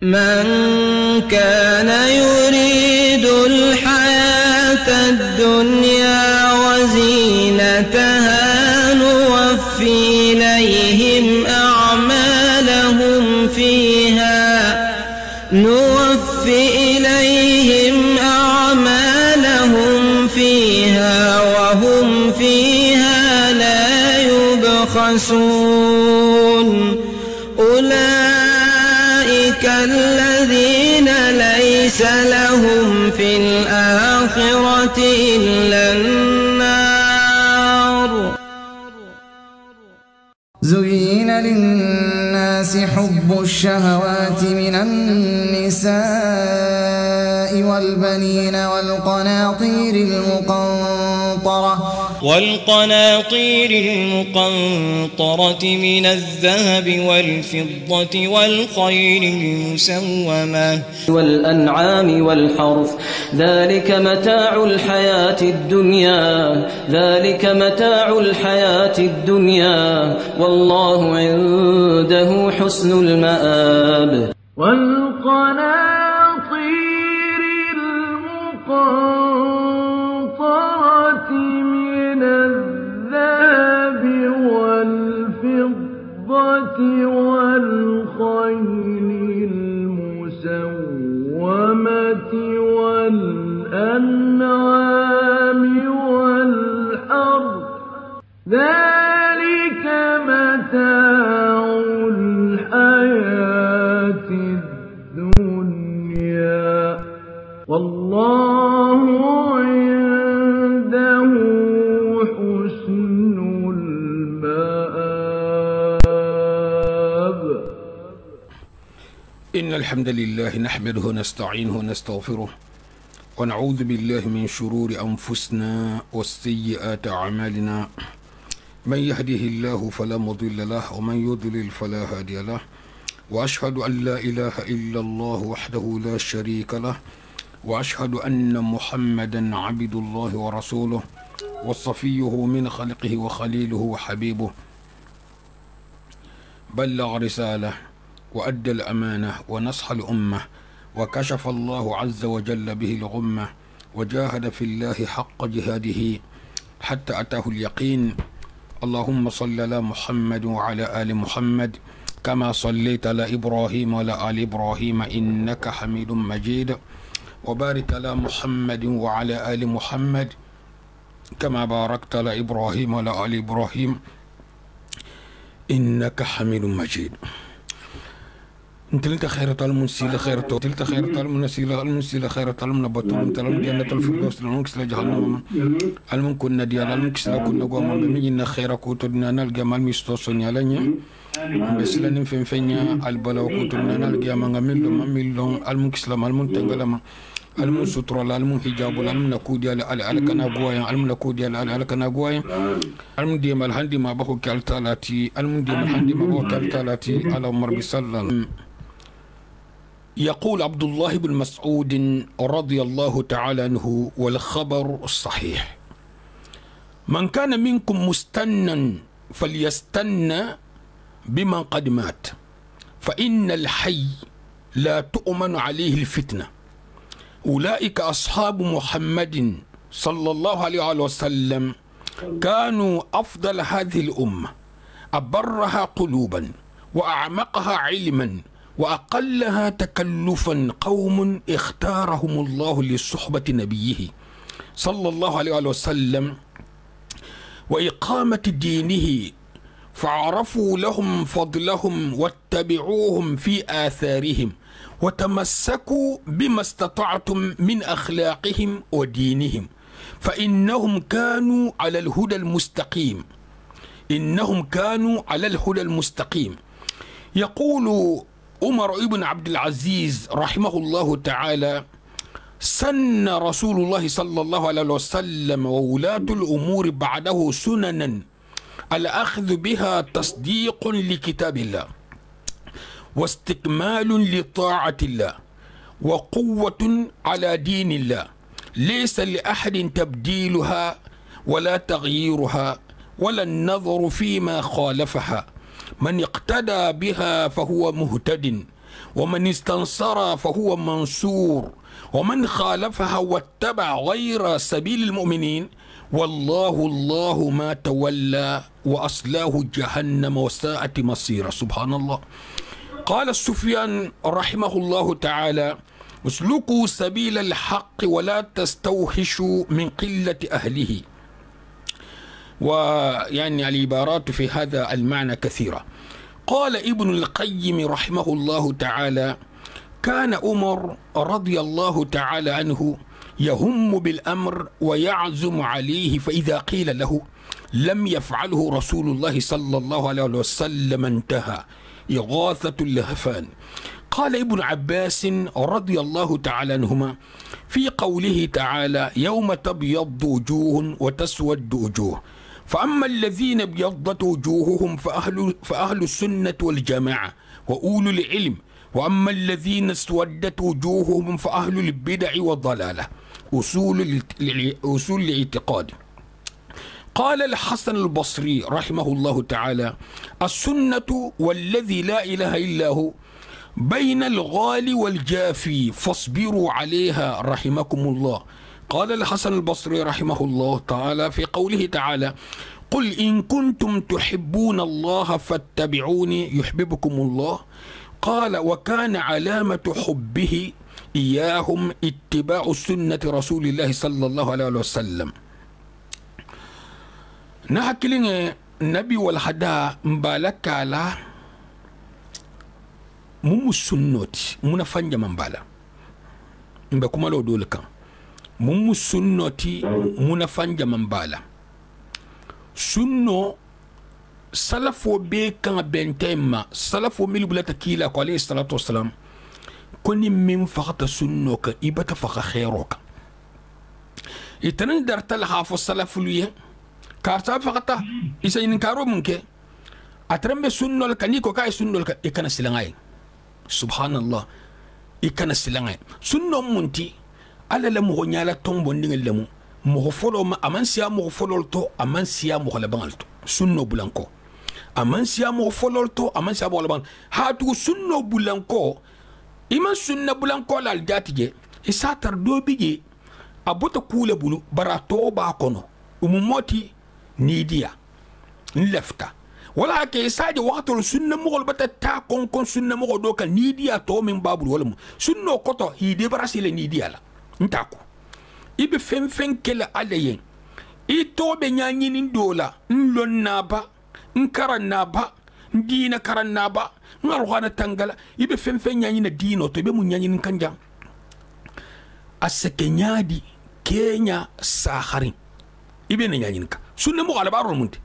من كان يريد الحياة الدنيا وزينتها نوفي إليهم أعمالهم فيها وهم فيها لا يبخسون أولئك الذين ليس لهم في الآخرة إلا النار. زين للناس حب الشهوات من النساء والبنين والقناطير المقنطرة من الذهب والفضة والخيل المسومة والأنعام والحرث ذلك متاع الحياة الدنيا والله عنده حسن المآب. والقناطير المقنطرة من الذهب والفضة والخيل المسومة والأنعام والحرث ذلك متاع الحياة الدنيا والله عنده حسن المآب. إن الحمد لله نحمده ونستعينه ونستغفره ونعوذ بالله من شرور أنفسنا وسيئات أعمالنا. من يهده الله فلا مضل له ومن يضلل فلا هادي له، وأشهد أن لا إله إلا الله وحده لا شريك له، وأشهد أن محمدا عبد الله ورسوله وصفيه من خلقه وخليله وحبيبه، بلغ رسالة وأدى الأمانة ونصح الأمة وكشف الله عز وجل به الغمة وجاهد في الله حق جهاده حتى أتاه اليقين. اللهم صل على محمد وعلى آل محمد كما صليت على إبراهيم وعلى آل إبراهيم إنك حميد مجيد، وبارك على محمد وعلى آل محمد كما باركت على إبراهيم وعلى آل إبراهيم إنك حميد مجيد. انت خيرة المنسيلة خيرة تلت خيرة المنسيلة خيرة المنبتون انت جنة الفردوس المنكس لجهنم المن كنا ديال المنكس لكنا قوما بمجينا خيرة كوتنا نلقى مالمستوصن يالنيا بس لن فنفنيا البلاو كوتنا نلقى مميلون المنكس لما المنتنقلما المن ستر المن حجاب المن نكودي على كنا قوايا المن نكودي على كنا قوايا المن ديما الهندي ما بخو كالتالاتي المن ديما الهندي ما بخو كالتالاتي على عمر بسلام. يقول عبد الله بن مسعود رضي الله تعالى عنه والخبر الصحيح: من كان منكم مستنا فليستن بمن قد مات فإن الحي لا تؤمن عليه الفتنة. أولئك أصحاب محمد صلى الله عليه وسلم كانوا أفضل هذه الأمة، أبرها قلوبا وأعمقها علما وأقلها تكلفا، قوم اختارهم الله لصحبة نبيه صلى الله عليه وسلم وإقامة دينه، فعرفوا لهم فضلهم واتبعوهم في آثارهم وتمسكوا بما استطعتم من أخلاقهم ودينهم، فإنهم كانوا على الهدى المستقيم. يقول عمر بن عبد العزيز رحمه الله تعالى: سن رسول الله صلى الله عليه وسلم وولاة الأمور بعده سننا الأخذ بها تصديق لكتاب الله واستكمال لطاعة الله وقوة على دين الله، ليس لأحد تبديلها ولا تغييرها ولا النظر فيما خالفها. من اقتدى بها فهو مهتد، ومن استنصر فهو منصور ومن خالفها واتبع غير سبيل المؤمنين والله ما تولى وأصلاه جهنم وساءت مصيرا. سبحان الله. قال سفيان رحمه الله تعالى اسلكوا سبيل الحق ولا تستوحشوا من قلة أهله. ويعني العبارات في هذا المعنى كثيرة. قال ابن القيم رحمه الله تعالى كان عمر رضي الله تعالى عنه يهم بالأمر ويعزم عليه، فإذا قيل له لم يفعله رسول الله صلى الله عليه وسلم انتهى. إغاثة اللهفان. قال ابن عباس رضي الله تعالى عنهما في قوله تعالى يوم تبيض وجوه وتسود وجوه، فأما الذين ابيضت وجوههم فأهل السنة والجماعة وأولو العلم، وأما الذين اسودت وجوههم فأهل البدع والضلالة أصول الاعتقاد. قال الحسن البصري رحمه الله تعالى السنة والذي لا إله إلا هو بين الغالي والجافي فاصبروا عليها رحمكم الله. قال الحسن البصري رحمه الله تعالى في قوله تعالى قل إن كنتم تحبون الله فاتبعوني يحببكم الله. قال وكان علامة حبه إياهم اتباع سنة رسول الله صلى الله عليه وسلم. نحكي النبي والحدا مبالك على مم السنة منفنج من بالا مبكما لو دولك مم السنة منفنج من بالا سنة سلفو بيكا بنتيما سلفو ميلو بلا تكيلا عليه الصلاة والسلام كوني من فقط سنوك إبتا فقط خيروك إتنان درتال حافو السلف ليه كارتا فقط إسا ينكارو منك أترمي سنو لك نيكو كاي سنو لك إكنا سلنغاي. سبحان الله. إكنا سلنغاي سنو منتي على لمو نيالا تومبو نيغل لمو مغفولو ما أمان سيا مغفولو تو أمان سيا مغلبان تو سنو بلانكو أمان سيا مغفولو تو أمان سيا مغلبان هاتو سنو بلانكو إمان سنو بلانكو لالجاتي إساتر دو بيجي أبوتا كولة بلو براتو باكونو umumoti nidia nlefta wala ke saje wakto sunna mo bata ta kon sunna mo do ka nidia to min babul wala mo sunno koto hide barasile nidia la ntako ibe fen kele alayen i to be nyanyi nin dola nlon naba nkaran naba ndina karan naba ngarwana tangala ibe fen nyanyi na dino to be mu nyanyi nin kanja asake nyadi Kenya saharin ibe ne nyanyinka sunne mo alabaro munti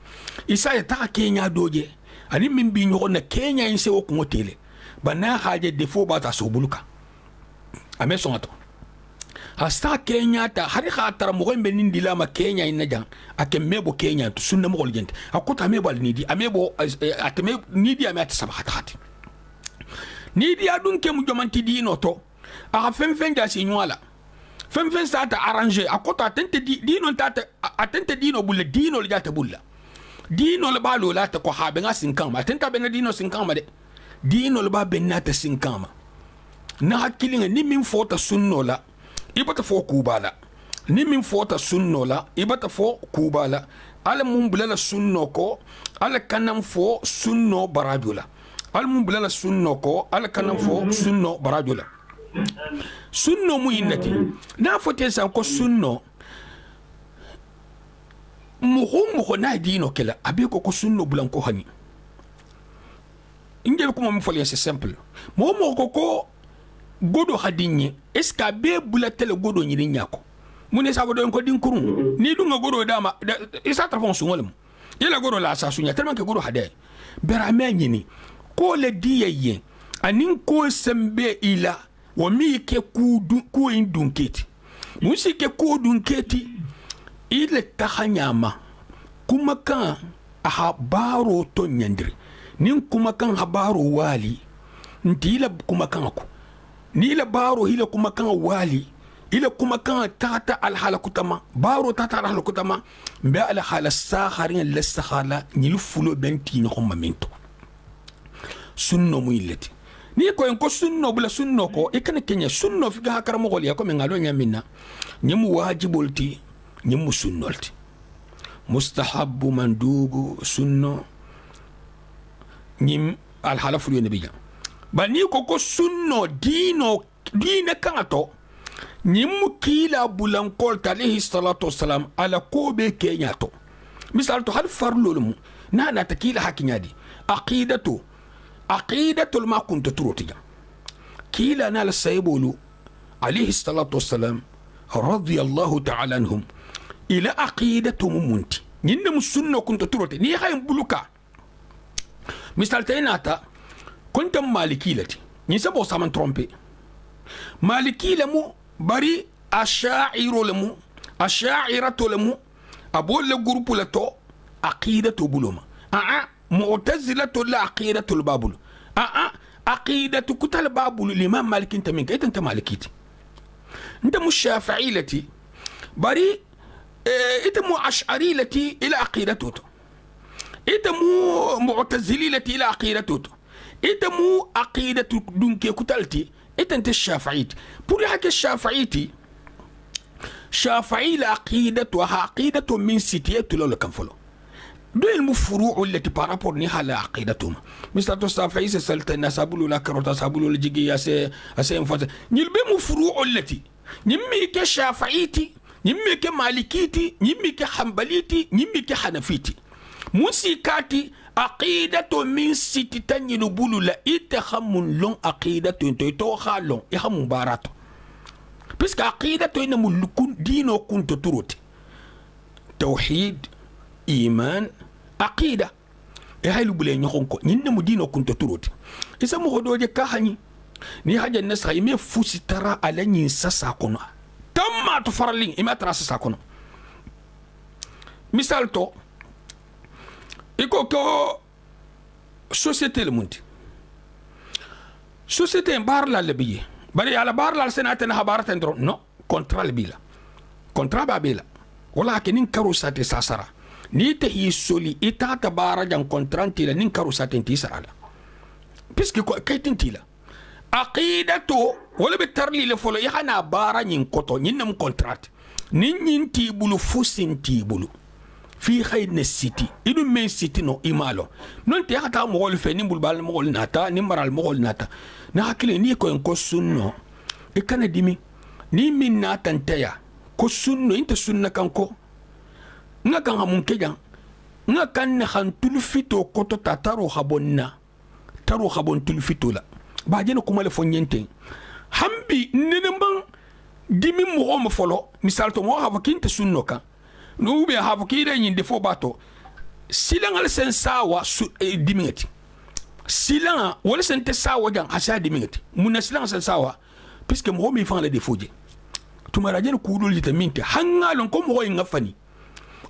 isa ya ta Kenya doje ani min bi nyo na Kenya inse wo ko tele bana haje defo bata sobuluka ame songato hasta Kenya ta hari khatara mo gombe nindi lama Kenya inaja ake mebo Kenya to sunne mo golgente akota mebo al nidi amebo ateme nidi ame atsabata khati nidi adunke mu jomanti dino to a fen ja sinwala fen sata arranger akota atente dino tata atente dino bulle dino le jata bulla dino le balo la ta ko habe nga sinkama atenta be na dino sinkama de dino le ba benata sinkama na hakilinga ni min fota sunno la ibata fo kubala ni min fota sunno la ibata fo kubala ala mun bulala sunno ko ala kanam fo sunno barajula ala mun bulala sunno ko ala kanam fo sunno barajula sunno mu innati na fote sa ko sunno muho na dino kala abe ko sunno bulan ko hani ingel ko mo fole c'est simple mo ko godo hadinye est-ce que be bula tele godo nyini nyako mune sa bodo ko din kurun ni dunga godo dama isa ta fon sungolum ila godo la sa sunya tellement que godo hade bera me nyini ko le diyeye anin ko sembe ila wa mi ke ku indunketi musi ke ku dunketi ile tahanyama kuma kan habaro to nyandri nin kuma kan habaro wali ndila kuma kan ko ni la baro hila kuma kan wali ila kuma kan tata al halakutama baro tata al halakutama be al hala sakharin la sakhala ni fulo benti no mamento sunno mu illati ni ko en ko sunno bula sunno ko e kan kenya sunno fi ga karamo gol ya ko men ngalo nyamina nyimu wajibolti nyimu sunnolti mustahabbu mandubu sunno nyim al halafu yo nabiya bani ko sunno dina kangato nyimu kila bulan kol alayhi salatu wassalam ala ko be kenya to misal to hal farlolum nana takila hakinyadi aqidatul ma kunta turutiga kila nal saybulu alayhi salatu wassalam radiyallahu ta'ala anhum ila aqidatu munti nyinna musunno kunta turuti ni hay buluka misal taynata kunta maliki lati ni sabo saman tromper maliki lamu bari asha'iratu lamu abol le groupe la to aqidatu buluma mu'tazilatu la aqidatu al-babul aqidatu kutal babul l'imam malik انت من كيت انت مالكيتي انت مش شافعيلتي بري انت مو اشعريلتي الى عقيدته انت مو معتزليلتي الى عقيدته انت مو عقيدة دونك كتلتي انت الشافعيتي بوري حكي الشافعيتي شافعي لعقيدتها عقيدة من ستيات لولا كان فلو دو المفروع التي بارابور نيها لعقيدتهم مثل الشافعي سلت الناس ابولو لا كروتا سابولو الجيجي اسي انفاس نيلبي مفروع التي نيمي كشافعيتي نيمي كمالكيتي نيمي كحنبليتي نيمي كحنفيتي موسيقاتي عقيدة من ستتاني نبولو لا إتخمون لون عقيدة توخا لون إخمون باراتو بس عقيدة إنما دينو كنت تروت توحيد إيمان عقيدة إهاي لبلين يخونكو إنما دينو كنت تروت إذا مخدو جي كاهني ni haja nasa ime fusi tara ala nyinsa sakono tamma to faralin ime tara sakono misal to iko ko société le mundi société bar la lebiye bari ala bar la senate na habarata ndro no contrat le bila contrat ba bila wala ke nin karo sate sasara ni te hi soli itata bara jan contrat la nin karo sate ti sara puisque ko kaytin tila aqidatu wala bitarli le folo yana bara nyin koto nyinam contrat nin tibulu fusin tibulu fi khayna city idu men city no imalo non te hata mo gol fe nimbul bal mo gol nata nimbaral mo gol nata na hakile ni ko en ko sunno e kana dimi ni min nata nteya ko sunno inte sunna kanko nga kan hamun kejan nga kan na han tulfito koto tataro habonna taro habon tulfito la ba jeno kuma le fonyente hambi nenemban dimi mo folo misal to mo hava kinte sunno kan no be hava kire nyin defo bato silangal sen sawa dimingati silan wala sen te sawa jan hasa dimingati mun silan sen sawa puisque mo mi fan le defoje to mara jeno kudul jitaminte hangalon ko mo ngafani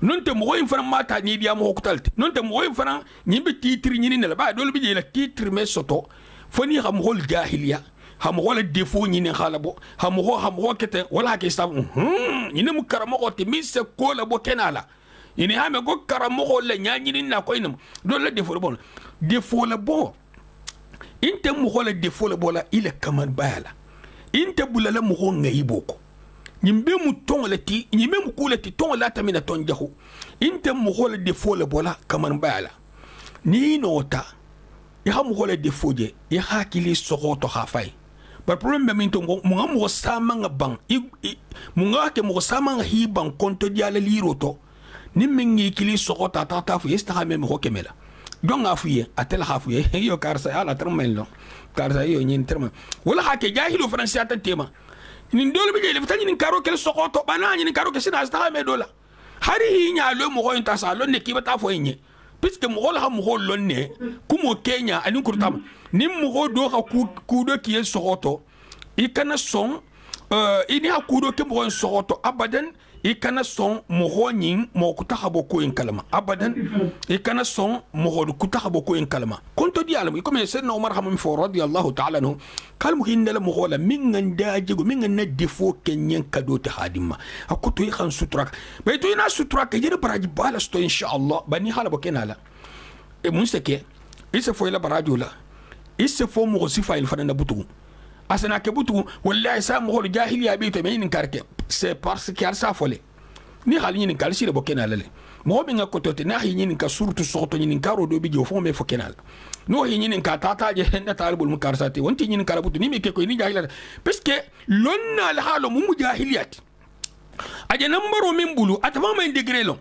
non te mo fana mata ni dia mo hokutalti non te mo fana nyimbe titri nyini ne ba dol bi je la titri me soto foni xam hol jahiliya xam wala defo ñini xalabo xam kete wala ke sab ñini mu karamo ko te mi se ko la bo kenala ñini hame ko karamo ko la ñani na ko inam do la defo bon defo la bon inte mu xola defo la bola ila kaman bayala inte bulala mu ko ngayi boko ñimbe mu tongolati ñimbe mu kulati tongola tamina tonjahu inte mu xola defo la bola kaman bayala ni nota ya mu xola defo je ya hakili sokoto khafai ba problem min to mo ngam sama nga bang mo ngake mo sama nga hi bang konto diala liroto nimmingi kili sokota tata fu yesta ha mem hokemela don afuye atel hafuye yo karsa ala termelo karsa yo nyin terma wala hake jahilu fransi ata tema nin dole be le fatani nin karo kel sokoto bana nin karo ke sina sta me dola hari nya lo mo hoynta sa lo ne kibata fo nye puisque mo ha mo lonne kumo Kenya ani kurtam nim mo do ha kudo ki sokoto ikana son ini ha kudo ke mo sokoto abadan ikana son mo nyin mo kutahabo ko en kalama abadan ikana son mo kutahabo ko en kalama konto di alam comme sen Omar hamam fo radiyallahu ta'ala no kalmu hinna mo hola min nganda jego min ngana defo kenyen kado ta hadima akuto yi khan sutra bayto ina sutra ke jere baraji bala sto inshallah bani hala bo kenala e mun seke isa fo ila barajo la isse fo mo sifa il fana butu asana ke butu wallahi sa mo jahiliya be to men karke c'est parce qu'il y a ça folé ni hali ni kal sire bokena lale mo be nga kotote na hi ni ka surtout soto ni karo do bi jo fo me fo kenal no hi ni ka tata je na talibul mukarsati wonti ni kala butu ni me ke ko ni jahiliya parce que lonna al halu mu jahiliyat aje nambaro min bulu atama ma degré lon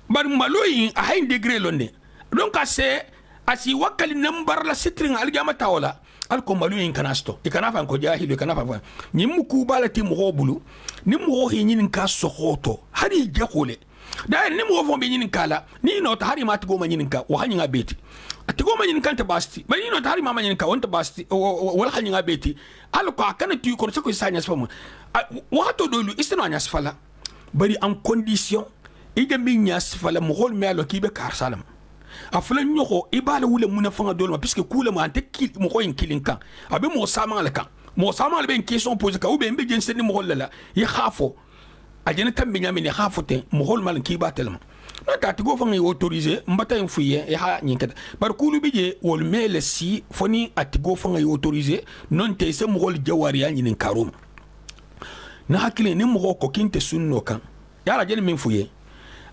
bar maloyi a hay degré lon ne donc c'est asi wakali nambar la sitrin aljama tawala alko maloyi kanasto e kana fa ko jahilu kana fa ni mu ku balati mo bulu ni mo hi ni ka sohoto hari jakole da ni mo fo be ni kala ni no ta hari mat go ma ni ka wa hanyi ngabeti atigo ma ni kan ta basti ba ni no ta hari mama ni ka wonta basti wal hanyi ngabeti alko akana tu ko ko sanya spam wato dolu istino anyas fala bari en condition ide min nyas fala mo hol me alo kibe kar salam afla nyoko ibala wule muna fanga dolu puisque kula mo ante kil mo ko en kilin kan abe mo sama ala kan mo sama ala ben question pose ka ube mbe jense ni mo hol la ya khafo ajena tambe nyame ni khafo te mo hol mal kiba telma na ta tigo fanga autorisé mbata en fuye ya ha nyinkata bar kulu bije wol mele si foni atigo fanga autorisé non te se mo hol jawari ya nyinin karum na hakile ni mo ko kinte sunno kan yara jeni min fuye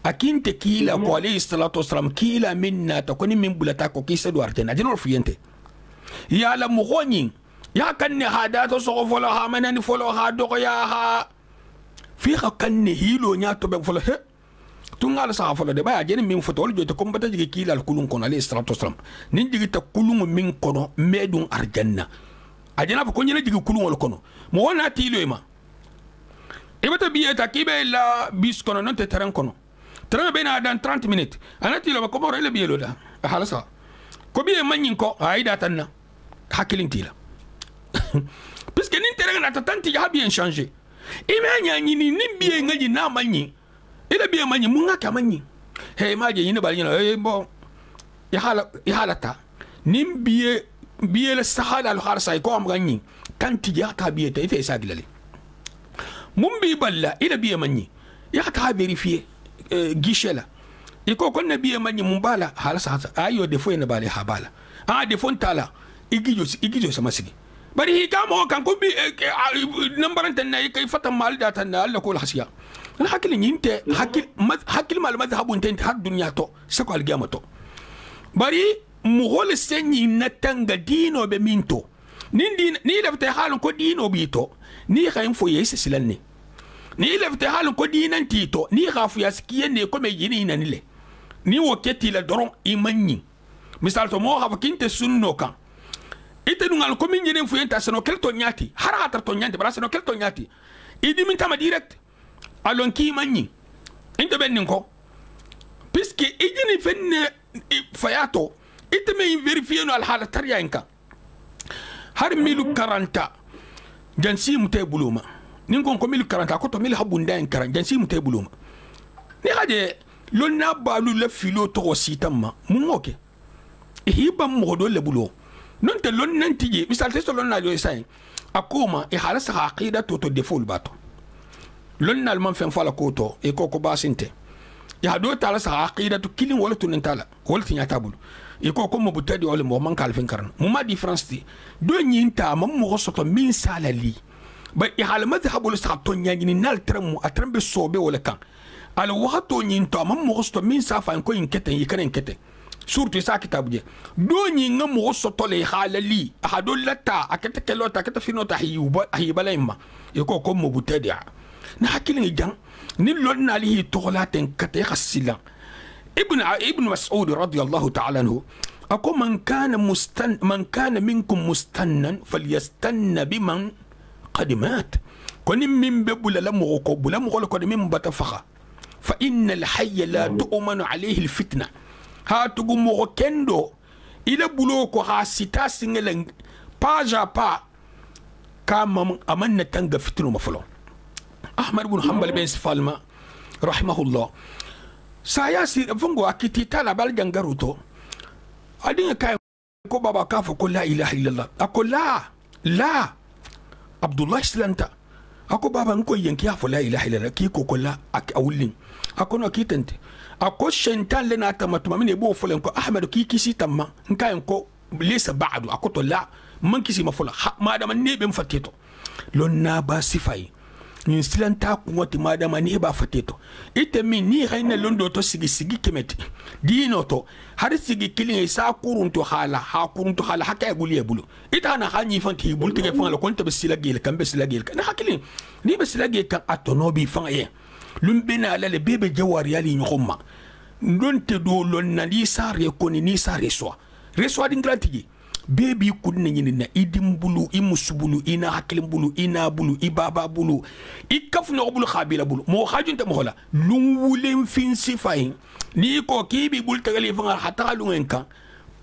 akinte kila ko alayhi salatu wassalam kila minna ta koni min bulata ko kisa do artena jeno fuyente ya la mo goni ya kan ni hada to so folo ha manani folo ha do ya ha fi kan ni hilo nya to be folo he tungal sa folo de ba jeni min foto wol jote ko mbata jigi kila kulun kono alayhi salatu wassalam nin jigi ta kulun min kono medun arjanna ajena ko nyina jigi kulun wol kono mo wona tilo ma ibata biye ta kibe la bis kono non te terrain kono terrain be na dans 30 minutes anati lo ko boro ile biye lo da halasa ko biye manyin ko aida tanna hakilin tila puisque nin terrain na tanti ya bien changer imanya nyini nin biye ngaji na manyi ile biye manyi mun ngaka manyi he maje yini bal yini bon ya halata nin biye le sahala al harsa ko am ganyi tanti ya ka biye te ite sagilale mun bi balla ila biye manyi ya ka vérifier guichet la iko kon na biye manyi mun bala halasa ayo defo ina bale habala defo ntala igijo sama sigi bari hi kamo kan ko bi nambaran tan nay kay fata mal da tan Allah ko hasiya al hakil nyinte hakil mal madhhabun tan had dunya to sako al gamato bari mu hol senyi natanga dino be minto ni lafte halon ko dino bito ni khaym fo yesi silanni ni lafte halon ko dinan tito ni khafu yaskiye ne ko me yini nanile ni woketi la doron imanni misal to mo hafa kinte sunno kan ite dungal ko min yenen fu yenta seno kelto nyati har hata to nyante bara seno kelto nyati idi min tama direct alon ki manni inte bennin ko puisque idini fenne fayato ite me vérifier no al hala tariyanka har milu 40 jansi mutay buluma ningon ko milu 40 ko to milu habunda en 40 jansi mutay buluma ni hade lonna balu la filo to sitamma mun oke hiba mo do le bulo non te lon nantije misal te so lonna jo sai akuma halasa aqida to defol bato lonna al man fen fala ko to e ko basinte ya do tala sa aqida to kilin wala to nantala wala tinya tabulu iko ko mo butadi wala mo man kalfen karna mo ma difference ti do nyinta mam mo soto min salali ba hal madhhabul sa to nyani nal tramu atrambe sobe wala kan al wato nyinta mam mo soto min safa ko inkete yikanen kete surtout sa kitabuje do nyinga mo soto le halali ahadul lata akete kelota akete finota hiba layma iko ko mo butadi na hakilin jang ni lonna lihi toglaten kate khasilan ابن مسعود رضي الله تعالى عنه أقول من كان منكم مستنا فليستن بمن قد مات كن من ببل لم يقول من بتفخا فإن الحي لا تؤمن عليه الفتنة هاتقوم مغكندو إلى بلوكو هاسيتا سنجلن باجا با كام أمنا تنغ فتنو مفلو أحمد بن حنبل بن سفالما رحمه الله saya si fungo akiti tala bal jangaruto adinga kay ko baba ka fa ko la ilaha illallah ako la abdullah islanta ako baba nko yanki ya fa la ilaha illallah ki ko la ak awlin ako no kitente ako shentan le na tamatuma mine bo folen ko ahmad ki kisi tamma nkayen ko ليس بعد أكوتو لا من كسي مفولا ما دام نيبم فتيتو لون نابا سفاي نسلان تاكو واتي ما دام نيبا فتيتو إتمين ني غينا لون دوتو سيجي كمتي دينوتو هاري سيجي كيلين سا كورونتو حالا ها كورونتو حالا حكا يقول يبولو إتانا خاني فانتي بول تيجي فان لو كنت بسيلا جيل كان بسيلا جيل كان حكيلين ني بسيلا جيل كان أتونوبي فان إيه لون بينا على البيبي جوار يالي نخوما لون تدو لون نالي ساري كوني ني ساري سوا رسوا دينغراتيجي بيبي كودنا نينا إدم بلو إمسبلو إنا حكيم بلو إنا بلو إبابا بلو إكفنا بلو خابيلا بلو مو خاجون تمهلا لون ولين فين سفاين نيكو كيبي بول تغلي فان حتى لون إنكا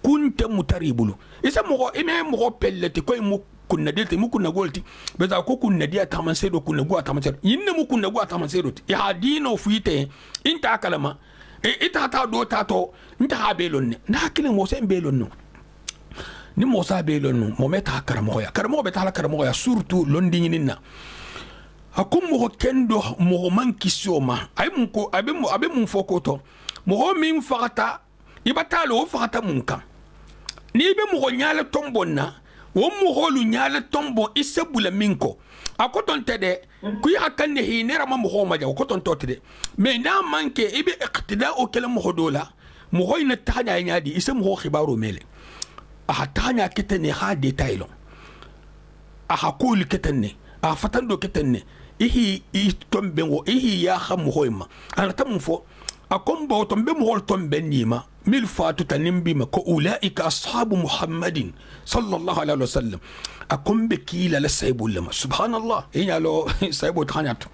كنت متاري بلو إذا مو إما مو بلتي كوي مو كنا دلتي مو كنا قلتي بس أكو كنا دي أتامن سيرو كنا قوة أتامن سيرو إنما مو كنا قوة أتامن سيرو يا دينو فيته إنت أكلما إنت هتا دو تاتو إنت هابيلون ناكلم موسى بيلون ni mosa be lonu mo meta karamo be tala karamo ya surtout londi nyina akum mo kendo mo manki soma ay mun ko abe mun fokoto mo min fakata ibatalo fakata mun kan ni be mo nyala tombonna wo mo holu nyala tombo isebula minko akoton tede kuy akane hinera ma mo ma jaw koton totede mais na manke ibe iqtida o kala mo dola mo hoyna tahanya nyaadi isem ho khibaru mele أحتاجنا كتني هاد ديتايلو أحكول كتني أفتندو كتني إيه تنبه إيه يا خم هويما أنا تمفو أكون بو تنبه مهول تنبنيما ملفاتو تنبيما كأولئك أصحاب محمد صلى الله عليه وسلم أكون بكيلا لسيبو لما سبحان الله إيه لو سيبو تخانياتو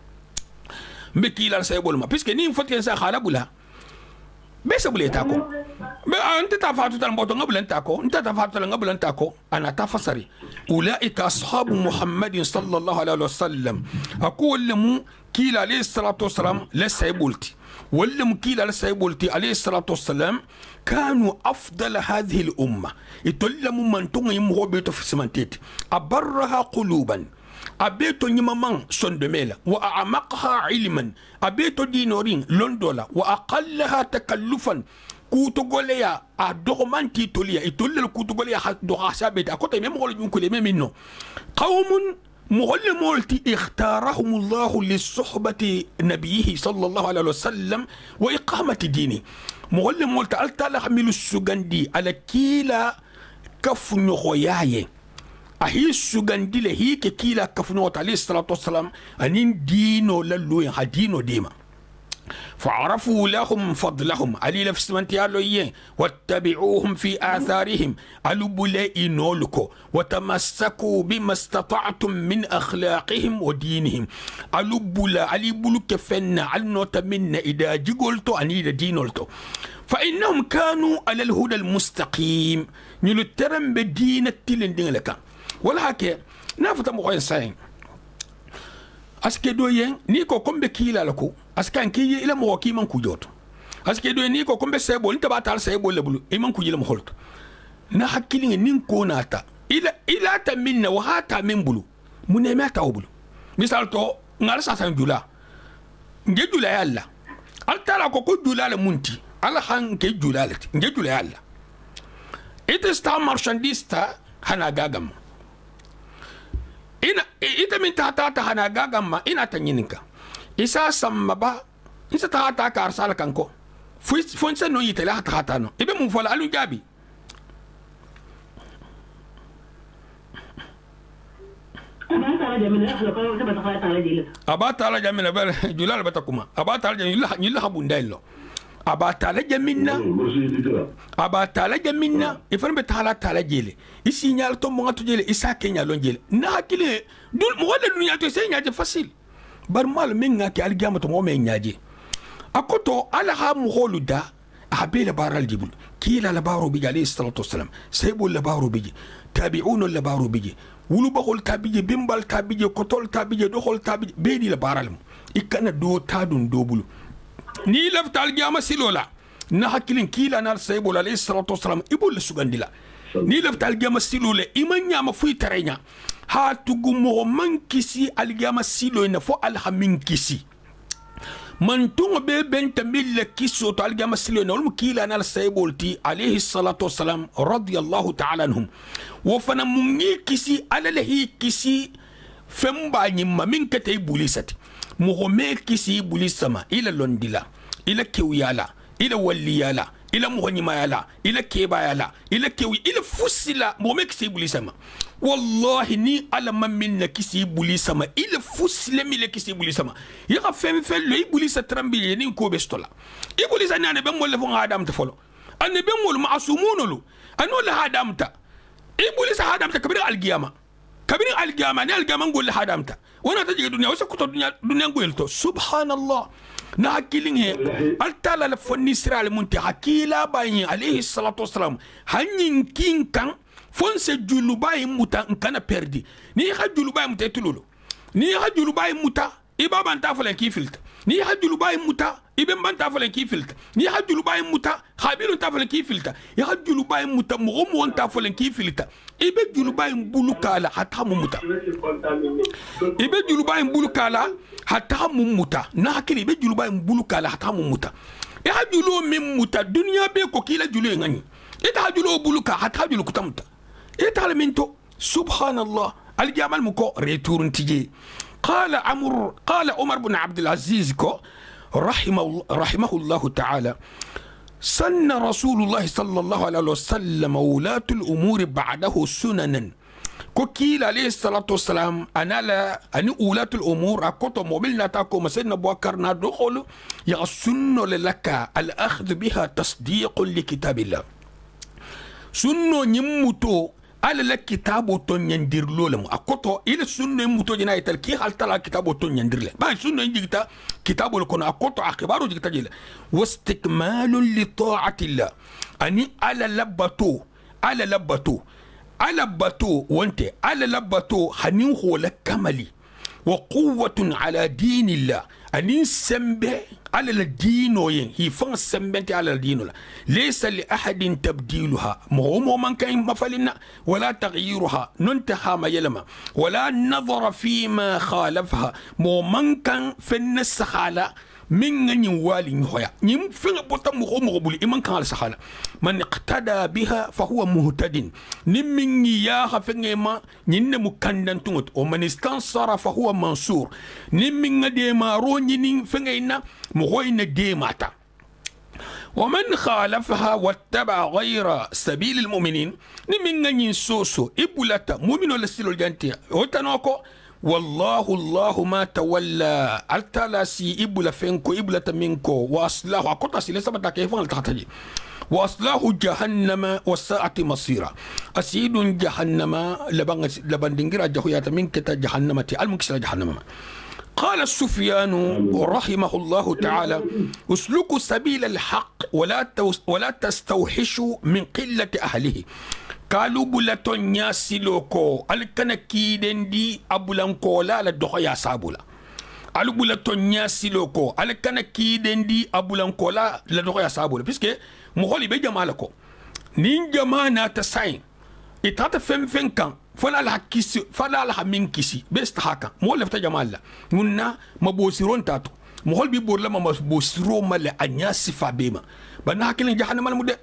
بكيلا لسيبو لما بيسكي نيم فتكين ساخالبو لها بس بولي تاكو انت تفاتو تنبوتو قبل تاكو انت تفاتو قبل تاكو انا تفسري اولئك اصحاب محمد صلى الله عليه وسلم اقول لهم كيل عليه الصلاه والسلام لسيبولتي ولم كيل لسيبولتي عليه الصلاه والسلام كانوا افضل هذه الامه يتلم من توني مغوبيتو في سمنتيت ابرها قلوبا أبيتو نيمامان سندميلا وأعمقها علما أبيتو دينورين لوندولا وأقلها تكلفا كوتو غوليا أدوغمان تيتوليا يتولي كوتو غوليا دوغا سابيت أكوتا ميم غولي ينكولي ميمينو قوم مغلي مولتي اختارهم الله للصحبة نبيه صلى الله عليه وسلم وإقامة ديني مغلي مولتي ألتا لحمل السوغاندي على كيلا كف نغوياي أهي سجندي لهي كيلا كفنوت عليه الصلاة والسلام أنين دينو للوين هدينو ديما فعرفوا لهم فضلهم علي لفسمنتي علوين واتبعوهم في آثارهم ألبلي نولكو وتمسكوا بما استطعتم من أخلاقهم ودينهم ألبلا علي بلو كفن علنوت من إذا جيقولتو أني دينولتو فإنهم كانوا على الهدى المستقيم نلترم بدين التلندين لك ولا هكا نافتا مغين ساين أسكي دوين نيكو كم بكيلا لكو أسكان كي إلا موكي من كجوت أسكي دوين نيكو كم بسيبول انت باتال سيبول لبلو إمان كجي لمخلط نحكي نينكو ناتا إلا تمنا وهاتا من بلو منيمة تاوبلو مثال تو نارسا سان جولا نجي جولا يالا ألتالا كوكو جولا لمنتي على خان كي جولا لتي نجي جولا يالا إتستا مرشانديستا هنا غاغم ita min tata hana gagamma ina tanyininka isa sammaba isa tata ka arsala kanko fonse no yitela tata no ibe mun fola alu jabi abata ala jamina bal julal batakuma abata ala jamina yilla habundailo abata ala jamina ifan be tala jele isi nyal to mo ngatu jele isa kenya lon jele na hakile dul mo wala dunya to sey nyaaje facile bar mal min ngaki algama to mo men nyaaje akoto ala ha mo holuda abela baral jibul kila la baro bi alayhi salatu wassalam saybul la baro bi tabi'un la baro bi wulu baxol tabije bimbal tabije kotol tabije doxol tabije bedi la baral mo ikana do tadun dobulu ni lafta algama silola na hakilin kila nar saybul alayhi salatu wassalam ibul sugandila ni lafta algama silola imanya ma fuy tarenya ha tugu mo man kisi algama silo na fo alhamin kisi من تون بنت ملة كيسو تالجا مسلين والمكيل أنا السيبولتي عليه الصلاة والسلام رضي الله تعالى عنهم وفنا مني كيسي على لهي كيسي فمبا نيما من كتاي بوليسات مغمي كيسي بوليسما إلى لونديلا إلى كيويالا إلى وليالا إلى مغنيما يالا إلى كيبا يالا إلى كيوي إلى فسلا مغمي كيسي بوليسما والله ني على من كيسي بوليسما إلى فسلا ميلا كيسي بوليسما يغا فم فلو يبوليسا ترامبي ينين كوبستولا يبوليسا نانا بمول فون آدم تفولو أنا بمول معصومون له أنا ولا آدم تا يبوليسا آدم تا كبير القيامة كبير القيامة أنا القيامة نقول آدم تا وانا تجي الدنيا وسكت الدنيا نقول سبحان الله ناكلين هي التالا لفني سرا المنتهى حكيلا باين عليه الصلاة والسلام هنين كين كان فونسي جلوباي موتا نكنا بردي ني خا جلوباي موتا تلولو ني خا جلوباي موتا إبابا انتا فلان كيفلت ني خا جلوباي موتا إبن بانتا فلان كيفلت ني خا جلوباي موتا خابيرو انتا فلان كيفلت يا خا جلوباي موتا مغمو انتا فلان كيفلت إبن جلوباي مبولوكالا حتى موتا إبن جلوباي مبولوكالا حتى موتا ناكلي إبن جلوباي مبولوكالا حتى موتا يا خا جلو من موتا دنيا بيكو كيلا جلو يغني إتا جلو بولوكا حتى جلو كتامتا إتعلمنتو سبحان الله الجمال مكو ريتورن تيجي قال عمر بن عبد العزيز كو رحمه الله تعالى سن رسول الله صلى الله عليه وسلم ولاة الأمور بعده سننا كوكيل عليه الصلاة والسلام أنا لا أني ولاة الأمور أكوتو موبيلنا تاكو مسيدنا بوكر ندخل يغسن لك الأخذ بها تصديق لكتاب الله سنو نموتو على الكتاب تنيندير لولم أكوتو إلى سنة موتو جناية الكي حالتا لا كتاب تنيندير له باي سنة يجيكتا كتاب لكون أكوتو أخبارو جيكتا جيلا واستكمال لطاعة الله أني على لبتو وانت على لبتو هنينخو لك كمالي وقوة على دين الله أنين سمبه على الدين هي فان سمبنتي على الدين ليس لأحد تبديلها مو من كان مفلنا ولا تغييرها ننتهى ما يلما ولا نظر فيما خالفها مو من كان في النسخالة من يوالي نهاية نيم فين بوتا مغو بولي إمان كان على سخالة من اقتدى بها فهو مهتد نمين ياها فين ما نين مكندن تنوت ومن استنصر فهو منصور نمين ديما رونين فين مغوين ديماتا ومن خالفها واتبع غير سبيل المؤمنين نمين ينسوسو إبولتا مؤمن ولا سيلو الجانتيا وتنوكو والله الله ما تولى التلاسي إبلا فينكو إبلا تمينكو وأصلاه أكوتا سيلسا بتا كيفان التحتاجي وأصلاه جهنم والساعة مصيرا أسيد جهنم لبن دنجرا جهويات من كتا جهنم المكسر جهنم قال السفيان رحمه الله تعالى اسلكوا سبيل الحق ولا تستوحشوا من قلة أهله قالوا بلاتون ياسلوكو الكنا كيدن دي أبولانكو لا لدخيا سابولا قالوا بلاتون ياسلوكو الكنا كيدن دي أبولانكو لا لدخيا سابولا بيسكي مخولي بجمالكو نين جمانا تساين إتاتا فم كان فلا لها كيسي فلا لها من كيسي بيستحاكا مولف تجمال لا منا مبوسيرون تاتو مخول بيبور لما مبوسيرون مالا أنياسي فابيما بنا حكيلين جهنم المدى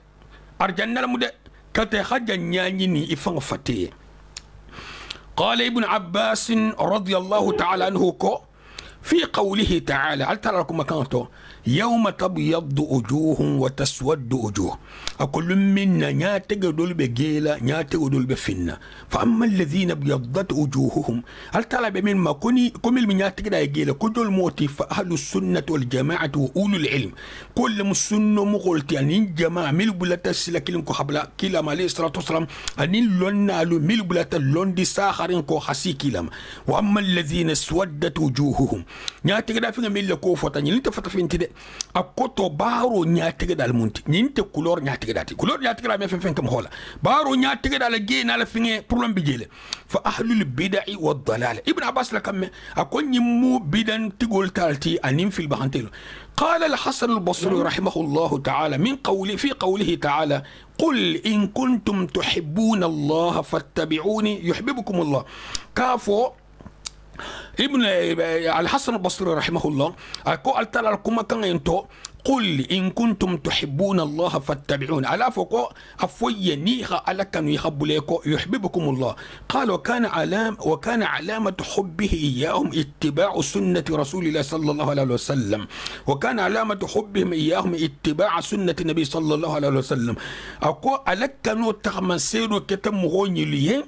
أرجانا المدى كتا خجا نيانيني إفان فتيه قال ابن عباس رضي الله تعالى عنه كو في قوله تعالى هل ترى لكم مكانته يوم تبيض وجوه وتسود وجوه أكل منا ناتج دول بجيلة ناتج دول بفنة فأما الذين ابيضت وجوههم هل ترى بمن ما كمل من ناتج دا جيلة كل موتي فأهل السنة والجماعة وأولو العلم كل السنة مقولت يعني الجماعة مل بلا تسلا كلمكو حبلا كلام عليه الصلاة والسلام أن لون نالو مل بلا اللون دي ساخرين كو حسي كلام وأما الذين اسودت وجوههم ناتج دا فين مل كوفة نلت فتفين تدي أكوتو بارو ناتج دا المنتي نينت كولور ناتج داتي كولور ناتج دا مفين كم هولا بارو ناتج دا لجين على فين بروبلم بيجيله فأهل البدع والضلال ابن عباس لكم أكون يمو بدن تقول تالتي أنيم في البحنتين قال الحسن البصري رحمه الله تعالى في قوله تعالى قل إن كنتم تحبون الله فاتبعوني يحببكم الله كافو ابن الحسن البصري رحمه الله أكو ألتلا لكم كان ينتو قل إن كنتم تحبون الله فاتبعون على فوق أفوي نيخا على كانوا يحبوا ليكو يحببكم الله قال وكان علامة حبه إياهم اتباع سنة رسول الله صلى الله عليه وسلم وكان علامة حبهم إياهم اتباع سنة النبي صلى الله عليه وسلم أكو على كانوا تغمسيرو كتم غوني ليه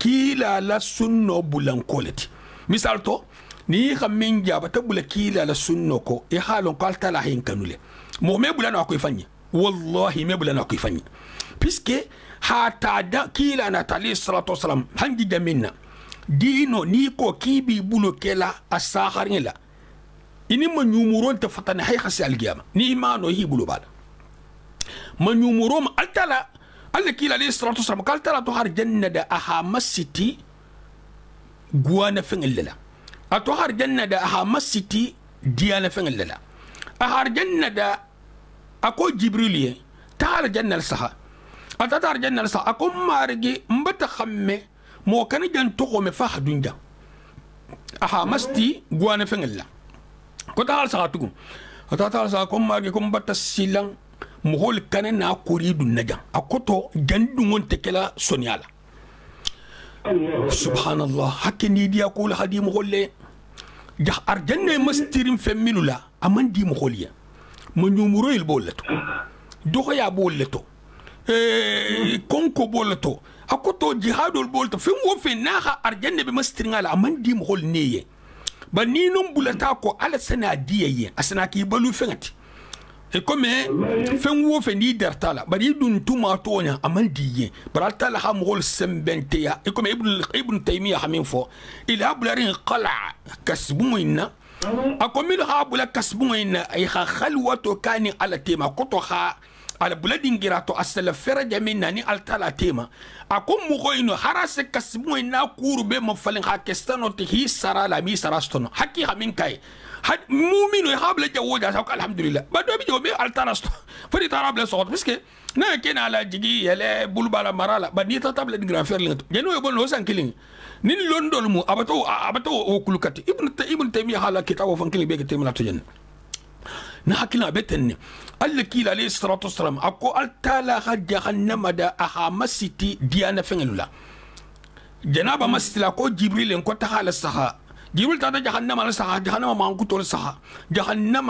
كيلا لا سنة بلانكولتي مثال تو ni khamin jaba tabula kila la sunno ko e halon ko altala hin kanule mo me bulana ko fanyi wallahi me bulana ko fanyi puisque hata da kila na tali salatu wasalam hangi jaminna dino ni ko kibi bulo kela asakharin la ini ma nyumuron ta fatana hay khasi alqiyama ni ma no hi bulo bala ma nyumurom altala alla kila li salatu wasalam kaltala to har jannada aha masiti guana fengella أتوهر جنة دا أها مسيتي ديانا فين الليلة أهار جنة دا أكو جبريلية تهار جنة لسها أتتهار جنة لسها أكو مارجي مبتخمي مو كان جن تقوم فاح دنجا أها مستي غوانا فين الليلة كتهار سها تقوم أتتهار سها أكو مارجي كم بتسيلان مهول كان ناكوري دنجا أكو تو جندون تكلا سونيالا سبحان الله حكني دي أقول هدي مغولي جه أرجعنا مستيرين فمينو لا أمان دي مغولية من يومرو البولتو دوخيا بولتو كونكو بولتو أكوتو جهادو البولتو فين وفين ناخا أرجعنا بمستيرين على أمان دي مغول نية بنينم بولتاكو على سنة دي أسنا كي بلو فينتي et comme fen wo fen di dertala bari dun tuma tonya aman diye baraltala ha mol sembenteya et comme ibn taymiya hamin fo il ablarin qala kasbuina akomil ha bula kasbuina ay khalwato kani ala tema koto ha ala buladin girato asala feraja minani altala tema akom mo koino harase kasbuina kurbe mo falin ha kestano te hi sara la mi sarastono hakki hamin kai had mumino habla jawoja sa alhamdulillah bado bi jobe altarasto fodi tarable sot parce que na kena ala jigi yele bulbala marala bani ta table de grand frère lingato jeno e bonno sankiling nin londol mu abato o kulukati ibn taymiya hala kitabu fankili be ketemla to jen na hakina betenne alla kila alayhi salatu wassalam akko altala jahannama da aha masiti diana fengelula janaba masitila ko jibril en ko ta hala saha جيبل تاتا جهنم على سها جهنم ما نقول سها جهنم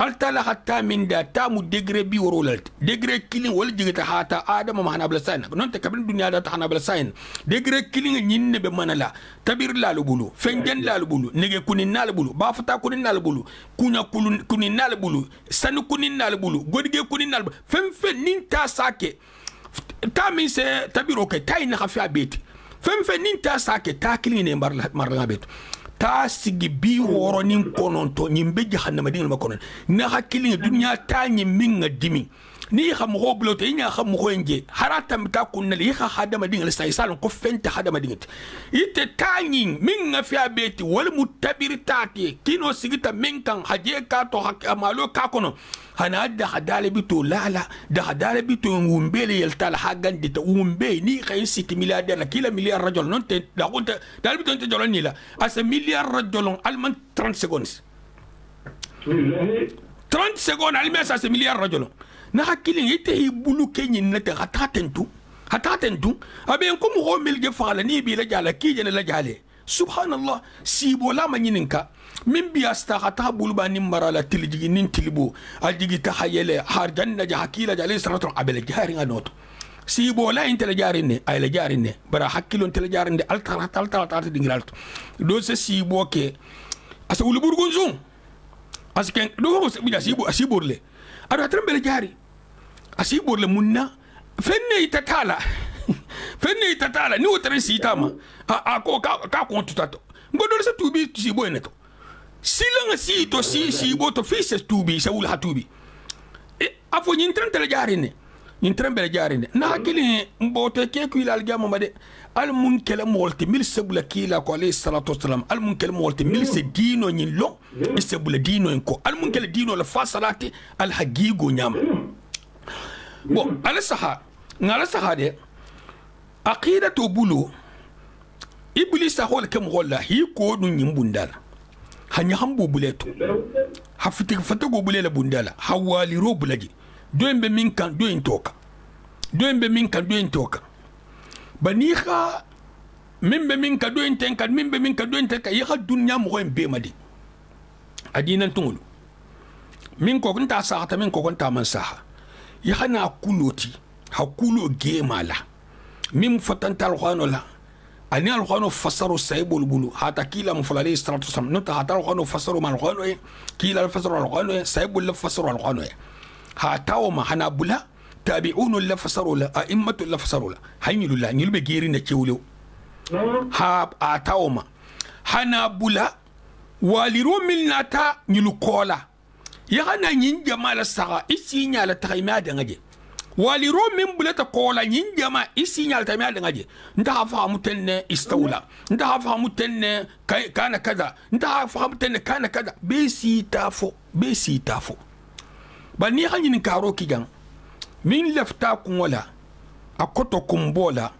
التلا حتى من دا تامو دغري بي ورولت دغري كيلين ولا جيتا حتى ادم ما حنا بلساين نون تكبل الدنيا دا حنا بلساين دغري كيلين نين به منلا تبير لا لبولو فنجن لا لبولو نيغي كونين نا لبولو بافتا كونين نا لبولو كونا كونين نا لبولو سن كونين نا لبولو غودغي كونين نا فم فم نين تا ساكي تا مين سي تبيرو كاي تاي نا خفيا بيت فم فم نين تا ساكي تا كيلين مارلا بيت ta sigi bi woro nin kononto nyimbe jahannama dingel makonon na hakili dunya ta nyiminga dimi ni xam ho blote nya xam ho nje haratam ta kunna li kha hadama dingel say salon ko fenta hadama dinget ite tanyin minga fi abeti wal mutabirtati kino sigita minkan haje ka to hakamalo ka kono hana da hadale bito lala da hadale bito wumbele yeltal hagandi ta wumbe ni khay siti milliardaire la kila milliard rajol non te da gonta dal bito te jolon ni la asa milliard rajolon alman 30 secondes 30 secondes almen sa se milliard rajolon na hakili yete hi bulu kenyi nete hatatentu aben ko mo milge fala ni bi la jala ki jene la jale subhanallah si bola manyininka min biya staqata bulba nim marala tiljigi nin tilbo aljigi tahayele har janna jahakila jale saratu abel jari nganoto si bola intele jarine ay la jarine bara hakkilon tele jarinde alta dingiralto do se si boke asa wulu burgunzum asken do ko se biya si borle ado trembele jari asi borle munna fenne itatala ni wotere sitama ko ka kontutato ngodol se tubi si boeneto silanga si to si boto fils tubi sa wul hatubi afo nyin trentele jarine na hakili mbote ke ku ilal gamo made al munkele molti mil sebula kila ko alayhi salatu wassalam al munkele molti mil se dino nyin lo sebula dino en ko al munkele dino la fasalati al hagigo nyam bon ala saha ngala saha de aqidatu bulu iblis hol kam golla hi ko dun yin bundala hanya hambu buleto ha fata go bulela bundala hawali ro bulaji doembe min kan doen toka doembe min kan doen toka bani kha mimbe min ka doen tenka mimbe min ka doen tenka ya dunya mo be madi adinan tungulu min ko kunta sahata min ko kunta man saha ya hana kuloti hakulo gemala min fatanta alqur'an la ani alqur'an fasaru saybul bulu hata kila mufalali salatu sam nota hata alqur'an fasaru mal alqur'an kila fasaru alqur'an saybul fasaru alqur'an hata wa hana bula tabi'un la fasaru la a'immatu la fasaru la haynilullah nyilbe geri na kewlo ha atawma hana bula waliru milnata nyilukola ya hana nyin jamala saga isi nyala tayma da ngaje waliru min bulata kola nyin jama isi nyala tayma da ngaje nda hafa mutenne istawla nda hafa mutenne kana kaza nda hafa mutenne kana kaza besi tafo bani hanyin karo kigan min lafta kun wala akoto kumbola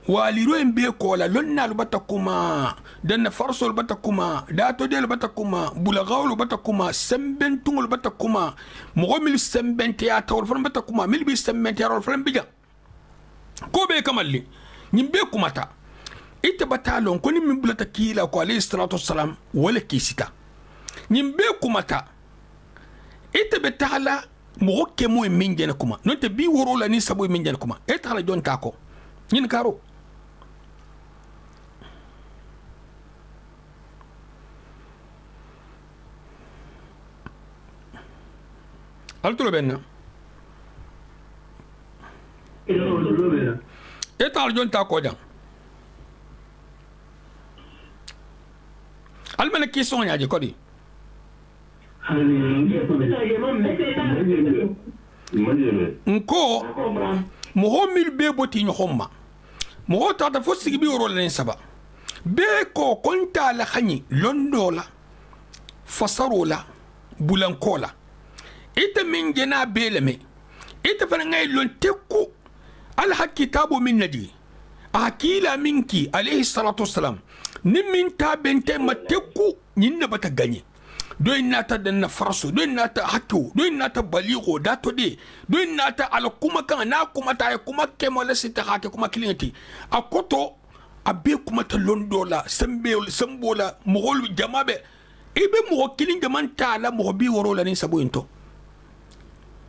waliru mbe kola lonna lubata kuma dan farsul bata kuma dato del bata kuma bulagawl bata kuma sembentungul bata kuma mogomil sembente ya tawol fon bata kuma milbi sembente ya fon bija ko be kamalli nyimbe kumata ite batalon ko ni min bulata kila ko alayhi salatu wassalam wala kisita nyimbe kumata ite betala mo ke mo min jena kuma non te bi woro la ni sabo min jena kuma e tala jon tako nyin karo altulo benna e tala jon tako jang almana ki sonya je kodi nko moho mil be boti nyoma moho tata fo sigi bi woro len saba be ko konta la khani londola fasarola bulankola ita min jena beleme ita fana ngay lon tekku al hakitabu min nadi akila minki alayhi salatu wassalam nimin ta bente matekku nyinna bata ganye doin nata dan farsu doin nata hakku doin nata baligo dato de doin nata ala kuma kan na kuma ta kuma kemola sita hake kuma klienti akoto abe kuma ta londola sembola mogol jamabe ibe mo kilin jaman ta la mo bi woro la ni sabo into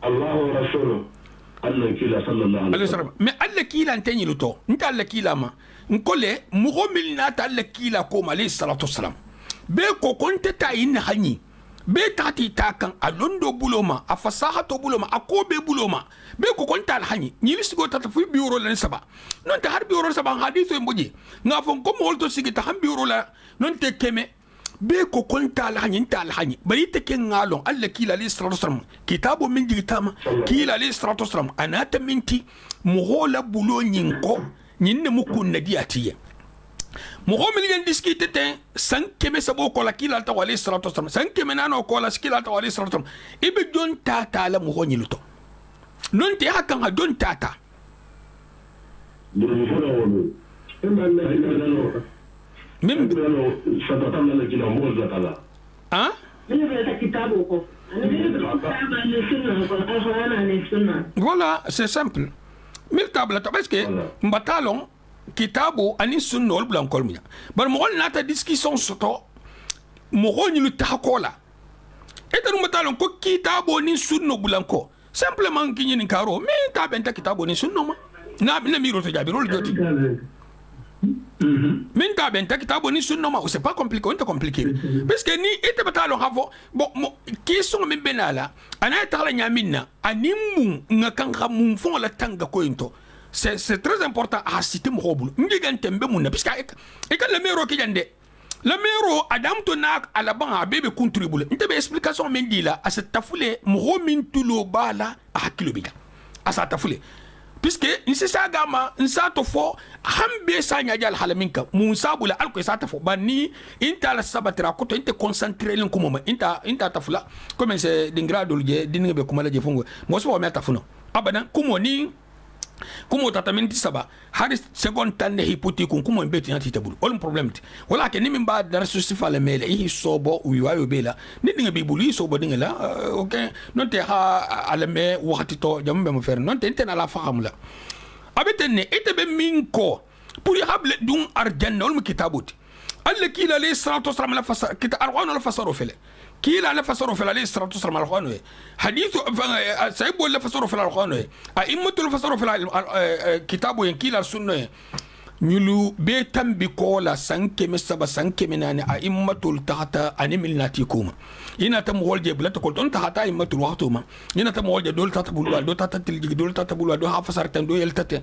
Allahu rasuluhu Allah kila sallallahu alaihi wasallam mais Allah kila anteni luto nta Allah kila ma nkole mogomil nata Allah kila ko alayhi salatu wassalam be ko konte ta yin hanyi be tati takan a londo buloma a fasaha to buloma a ko be buloma be ko konta al hanyi ni lisigo tata fu biuro la saba non ta har biuro saba hadithu e mboji nga fon ko molto sigi ta ham biuro la non te keme be ko konta al hanyi ta al hanyi bari te ken ngalon alla kila li sallallahu alaihi wasallam kitabu min jigitama kila li sallallahu alaihi wasallam anata minti mo hola bulo nyinko nyinne mukun nadiyatiye mogomil gen diskite te sankeme sabo ko la kila ta wali salatu wasallam sankeme nano ko la kila ta wali salatu wasallam ibe don tata la mo honyiluto non te hakan ha don tata mim ah voilà c'est simple mil table ta parce que mbatalon kitabu ani sunna wal blankol munya bar mo nata discussion soto mo goni lu takola eta no matalon ko kitabu ni sunna blanko simplement kinyi ni karo mi ta benta kitabu ni sunna ma na miro to jabiro joti min ta benta kitabu ni sunna ma c'est pas compliqué on te compliqué parce que ni eta batalon havo bon qui sont min benala ana ta la nyamina animu ngakanga mun fon la tanga ko into c'est très important à citer mon robul ngigan tembe munna puisque e kan le mero ki jande le mero adam to nak ala ban a bebe contribuer nte be explication men di la a cette tafule mo min tulo bala a kilo biga a sa tafule puisque nsi sa gama nsa to fo hambe sa nya jal halaminka mun sabula alko sa tafo bani inta la sabatira ko to inte concentrer len ko moma inta tafula comme c'est d'ingradol je dinga be kuma la je fongo mo so me tafuno abadan kumo ni kumo tata minti saba hari second tande hipotiku kumo mbeti yanti tabulu ol problem ti wala ke ni min ba dar su sifale mele hi sobo wiwa yo bela ni dinga bibulu hi sobo dinga la okay non te ha alame wakati to jambe mo fer non te na la fahamula abetene itebe minko pour yable dun arjanna ol kitabuti alla kila li salatu wassalam la fasar kita arqan la fasaru fele كيلا لفسروا في عليه الصلاة والسلام على القرآن حديث سيبوا لفسروا في القرآن أئمة لفسروا في الكتاب كيلا السنة نلو بيتم بقولا سانك مسبا سانك مناني أئمة التحت أنمل ناتيكوما إنا تم والجي بلا تقول أنت حتى أئمة الوقتوما إنا تم والجي دول تتبولوا دول تتلجي دول تتبولوا دول حفصارتن دول يلتتن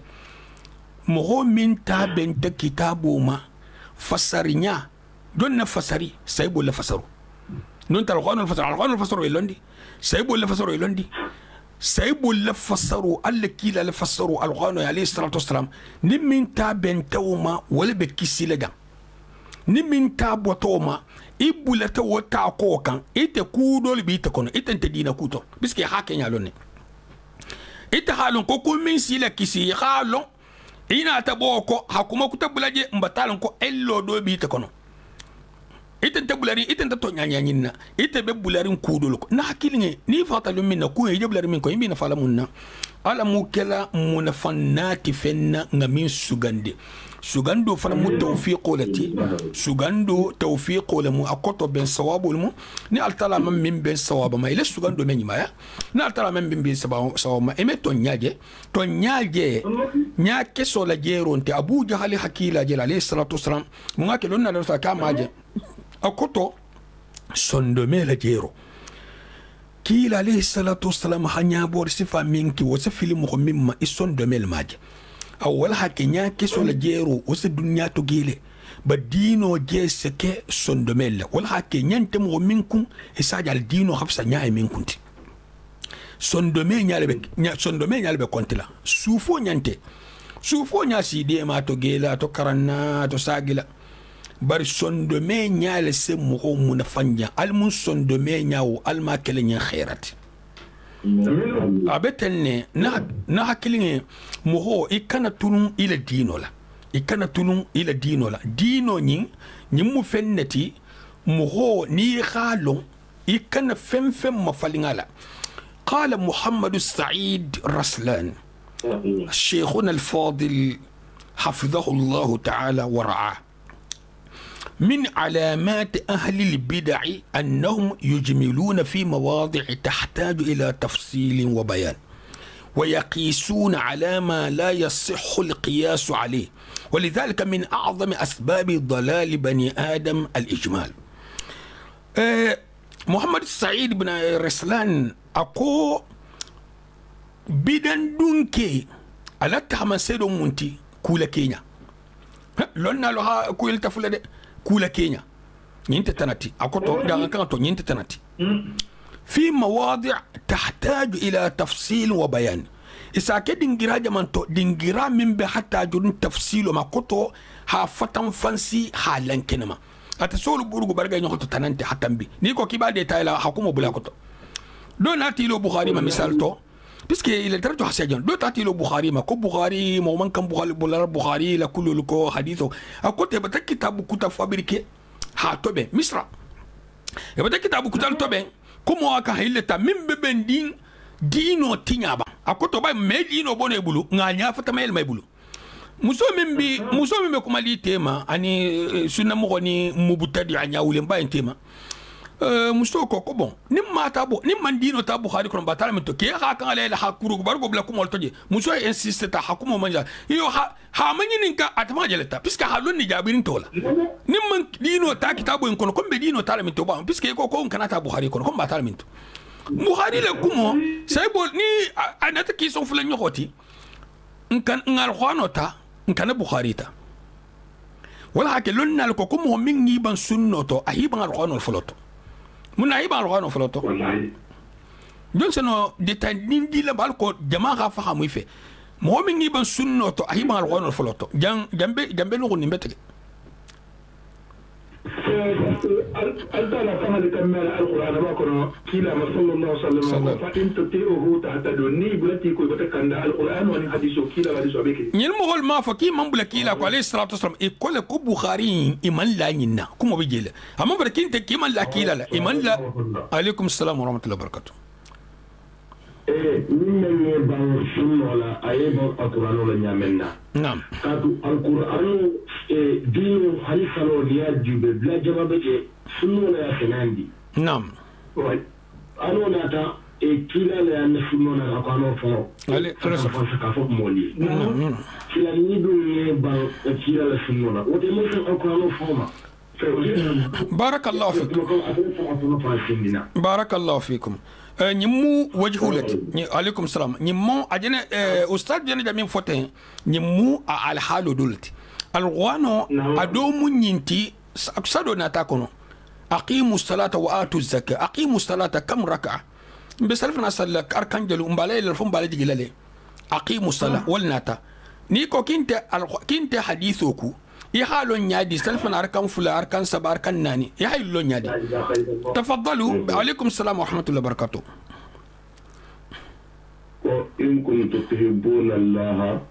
مغو من تابن تكتابوما فسرنيا دون نفسري سيبوا لفسروا نونت القرآن الفسروا يلوندي سيبوا اللي فسروا يلوندي سيبوا اللي فسروا اللي كيلا اللي فسروا القرآن عليه الصلاة والسلام نمين تابن توما ولا بكيسي لغا نمين تاب وتوما إبو لتو تاكوكا إيتا كودو لبيتكونا إيتا انت دينا كوتو بسكي حاكي نالوني إيتا حالون كوكو من سيلا كيسي حالون إينا تبوكو حكوما كتبلاجي مبتالون كو إلو دو بيتكونا iten ta bulari iten ta to nyanyanyin na ite be bularin kudul na hakilinge ni fata lumin na ku ye bulari min ko imbi na fala munna ala mukela munafannati fenna ngamin sugando fana mu tawfiqo lati sugando tawfiqo lamu akoto ben sawabul mu ni altala man min ben sawaba ma ile sugando men yima ni altala man min ben sawaba ma eme to nyaaje nya keso la jeronte abu jahali hakila jela alayhi salatu wassalam mu ngake lonna na sa kamaje akoto sondome la jero kila alayhi salatu wassalam hanya bor sifa minki wasa filimu ko mimma isondome la maje awal hakinya keso la jero wasa dunya to gile badino je seke sondome la wal hakinya ntemo minkum isaja al dino hafsa nyaa minkunti sondome nyalbe kontila sufo nya side ma to gela to karanna to sagila bari sondome nyaale se mo munafanya almun sondome nyaawo alma kelenya khairat abetenne na hakilinge mo ikana tunun ila dino la dino nyi mu fenneti mo ni khalo ikana fem mafalingala قال محمد السعيد رسلان شيخنا الفاضل حفظه الله تعالى ورعاه من علامات أهل البدع أنهم يجملون في مواضع تحتاج إلى تفصيل وبيان ويقيسون على ما لا يصح القياس عليه ولذلك من أعظم أسباب ضلال بني آدم الإجمال. محمد السعيد بن رسلان أكو بدن دونكي على تحمسيدو منتي كولا كينيا لنا لها كويل تفلد كولا كينيا نينت تناتي أكو دعنا كانتو نينت تناتي في مواضع تحتاج إلى تفصيل وبيان إذا كده دينجرا جمانتو دينجرا من بحتى جون تفصيل وما كتو هافتن فانسي حالن كنما أتسول بورغو برغا نيوتو تنانتي حتى بي نيكو كيبا دي تايلا حكومة بلا كتو دون هاتيلو بخاري ما مثال تو بس كي إلى درجة حسيجان دون هاتيلو بخاري ما كو بخاري ما من كان بخاري لا كل لكو حديثه أكو تبتا كتاب كتاب فابريكي هاتوبه مصر يبتا كتاب كتاب توبه كمو أكا هيلتا من ببن دينو تينيابا أكو توبا مي دينو بوني بلو نغانيا فتمايل ما يبلو muso min be kuma li tema ani sunna mo ni mubutadi anya wulen ba tema muso ko bon nim mata bo nim man dino ta bukhari ko batala min to ke ha kan ala hakuru bargo bla kuma toje muso insiste ta hakumo manja yo ha manyi ninka atama jeleta piska halon ni jabirin tola nim man dino ta kitabo en kono be dino ta min to ba piska ko kana ta bukhari ko batala min to bukhari le kumo sai bo ni anata ki so fulan nyoti nkan ngal khonota nkana bukhari ta wala hake lonna ko ko min ngi ban sunnoto ahiban alquran foloto mun ahiban alquran foloto don seno detandin di la bal ko jama ga fahamu ife mo min ngi ban sunnoto ahiban alquran foloto jambe no ni mbete أنت فهم كمال القرآن ما كنا كلا صلى الله عليه وسلم فإن تطيعه تهتدوني بلتي كل بتكن القرآن وأن حديث كلا وحديث أبيك يلمغول ما فكي من بلا كلا عليه الصلاة والسلام يقول كو بخاري إيمان لا ينا كم بيجيله هم بركين تكيمان لا كلا لا إيمان لا عليكم السلام ورحمة الله وبركاته من يبان سنة ولا أيضا القرآن ولا نعملنا نعم كاتو القرآن دين حديث الأولياء جبل بلا جواب سنة ولا سناندي نعم أنا ناتا كلا لا نسمعنا القرآن فاو علي رسول كافوك مولي نعم كلا نيدو يبان كلا لا سنة وتمشي القرآن فاما بارك الله فيكم بارك الله فيكم نمو وجهولت عليكم السلام نمو أجنة أستاذ جنة جميع فتين نمو على حاله دولت الغوانو أدوم ينتي أكسدو ناتاكونو أقيموا الصلاة وآتوا الزكاة أقيموا الصلاة كم ركعة بسلفنا صلى أركان جلو مبالي للفم بالي جلالي أقيموا الصلاة والناتا نيكو كنت حديثوكو يحالون نادي سلفنا أركان فلا أركان سبا أركان ناني يحيلون نادي تفضلوا عليكم السلام ورحمة الله وبركاته وإن كنتم تحبون الله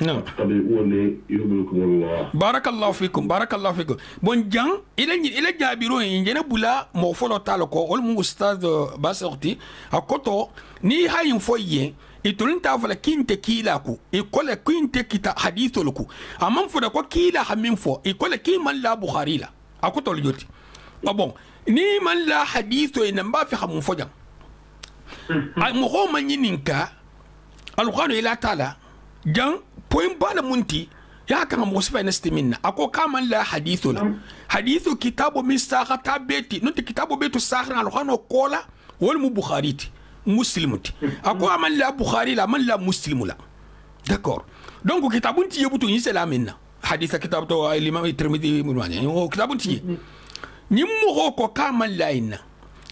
نعم تبعوني يحببكم الله بارك الله فيكم بارك الله فيكم بون جان إلى جابيرو ينجنا بولا موفولو تالكو أول أستاذ باسورتي أكوتو ني هاي فويه itulun ta fala kinte kila ku ikola kinte kita hadithu luku amam fuda ko kila hamin fo ikola ki man la bukhari la akutol joti bon ni man la hadithu ina mba fi hamun fo jam ay mo ko man yininka alqur'an ila taala jan poin bala munti ya kan mo sifa nestiminna ako kaman la hadithu la hadithu kitabu misaqa tabeti nunti kitabu betu sakhra alqur'an kola wal mu bukhari muslimuti ako aman la bukhari la man la muslimu la d'accord donc kitabun ti yebuto ni c'est la minna hadith kitab to l'imam tirmidhi mulwani o kitabun ti nyimmo ko kaman la inna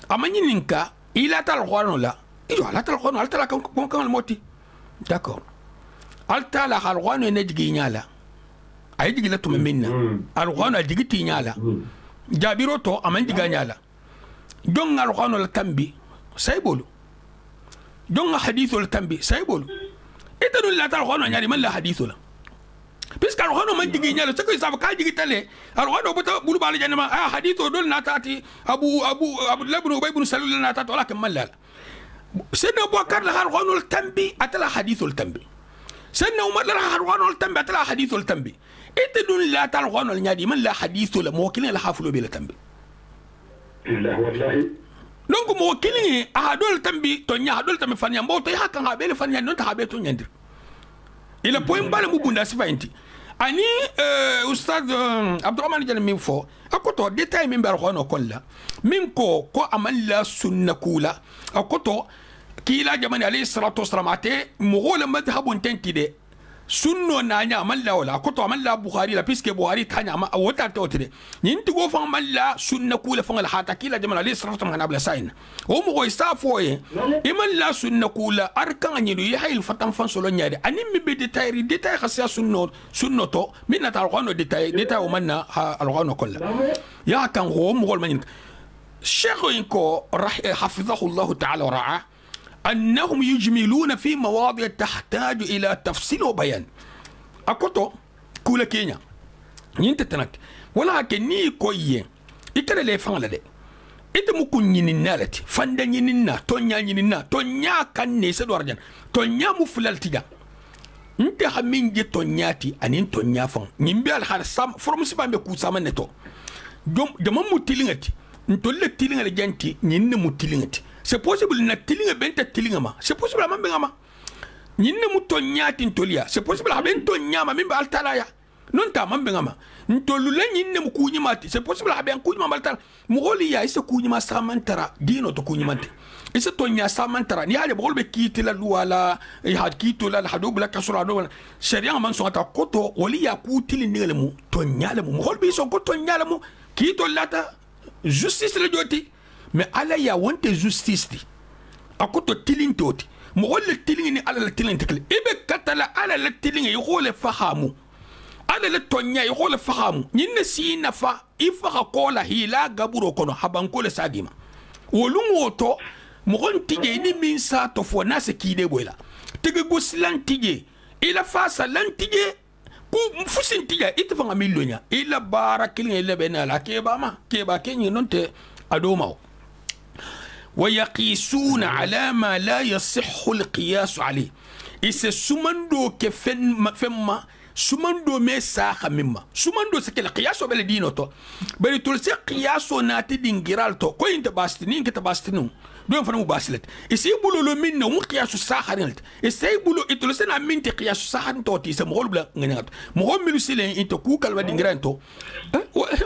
amani ninka ila tal khwano la iyo ala tal khwano ala tal kan moti d'accord al tal khwano ne digi nyala ay digi la to minna al khwano digi ti nyala jabiro to aman diga nyala don al khwano la tambi saybolu دون حديث التنبي سايبول إتنو لا تلقونه يعني من لا حديث له بس كارخانو من تيجي نيالو سكوا يسافر كاي تيجي تله كارخانو بتو بلو بالي جنما حديث دول ناتاتي أبو الله بن أبي بن سلول ناتات ولكن من لا سيدنا أبو بكر له كارخانو التنبي أتلا حديث التنبي سيدنا عمر له كارخانو التنبي أتلا حديث التنبي إتنو لا تلقونه يعني من لا حديث له موكلين له حافلوا بلا تنبي لا والله donc mo kilini ahadol tambi to nya hadol tambi fanya mboto ya kan habele fanya non ta habe to nyandir ila poem bala mu bunda sifainti ani ustad abdurrahman jana min fo akoto detail min bar khono kolla min ko amalla sunna kula akoto kila jamani alayhi salatu wassalam ate mo gola madhhabun tentide sunno nanya amalla wala akoto amalla bukhari la piske bukhari tanya ma wota tawtide nyinti go fa amalla sunna kula fa al hata kila jamani alayhi salatu wassalam abla sain o mo go istafo ye imalla sunna kula arkan nyidu yahil fatan fan solo nyaade anim be detail khassa sunno to minna ta alqano detail o manna alqano kolla ya kan go mo gol manin sheikh inko حفظه الله تعالى ورعاه أنهم يجملون في مواضع تحتاج إلى تفصيل وبيان أكتو كولا كينيا نينت تنك ولكن ني كوي إكرا لي فان لدي إنت مكون ينينالتي فاندا ينينا تونيا ينينا تونيا كان نيسا دوارجان تونيا مفلال تيجا انت همين جي تونياتي أنين تونيا فان نيمبي الحال سام فرمسي بامي كوساما نتو جمع متلينتي نتولي تلينة لجانتي نين متلينتي c'est possible na tilinga benta tilinga ma c'est possible ma benga ma nyinne muto nyati ntolia c'est possible ha bento nyama mimba altala ya non ta ma benga ma ntolu le nyinne mu kunyi mati c'est possible ha ben kunyi ma altala mu goli ya ise kunyi ma samantara dino to kunyi mante ise to nya samantara ni hale bogol be kiti la luwala ha kito la hadub la kasura do sharia man so ata koto wali ya ku tilinga le mu to nyale mu gol bi so ko to nyale mu kito lata justice le joti mais ala ya wonte justice di akoto tilintoti mo wala tilingi ni ala la tilingi tekle ibe katala ala la tilingi yole fahamu ala le tonya i hole fahamu nyinne si nafa ifa kola hila gaburo kono habanko le sagima wolungo to mo gon tije ni min sa to fo na se kide boyla tege goslan tije ila fasa lan tije ku fusin tije itfa nga millonya ila barakilin ila bena la keba kenyi nonte adoma ويقيسون على ما لا يصح القياس عليه إذا سمندو كفما سمندو مساخ مما سمندو سكيل قياسو بلدينو تو بل تلسي قياسو ناتي دينجيرال تو كوين تباستنين كتباستنون دون فنمو باسلت إسي بولو لو منو مو قياسو ساخرينلت إسي بولو إتلسينا منتي قياسو ساخرين تو تيسا مغول بلا نغنغات مغول ملو سيلين إنتو كوكال با دينجيران تو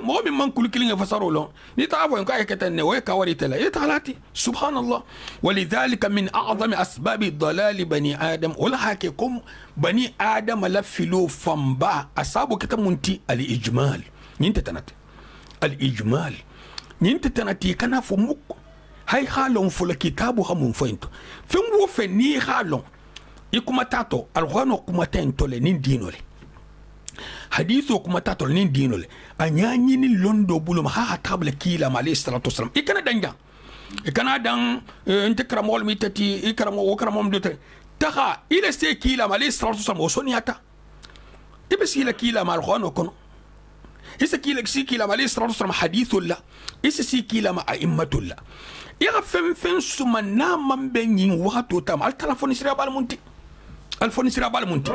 مغول من كل كلين فسارو لون نتعافو ينكا يكتن ويكا وريتلا يتعالاتي سبحان الله ولذلك من أعظم أسباب ضلال بني آدم ولا حكيكم بني آدم لفلو فنبا أصابو كتمونتي الإجمال نينت تناتي الإجمال نينت تناتي كنا فموك هاي خالون فل كتابو همون فينتو فين وفني خالون يكما تاتو الغانو كما تنتو لنين دينولي حديثو كما تاتو لنين دينولي أنياني لندو بولو مها تابل كيلا عليه الصلاة والسلام إكنا دنجا إكنا دان انت كرامول ميتتي إكرامو وكرامو مدوتي تخا إلى سي كيلا عليه الصلاة والسلام وصنياتا تبس إلى كيلا مع الغانو كنو إذا كيلا سي كيلا عليه الصلاة والسلام حديث الله إذا سي كيلا مع أئمة الله يا فين سمنا من بينين وقتو تام التلفون يسرى بالمنتي الفون يسرى بالمنتي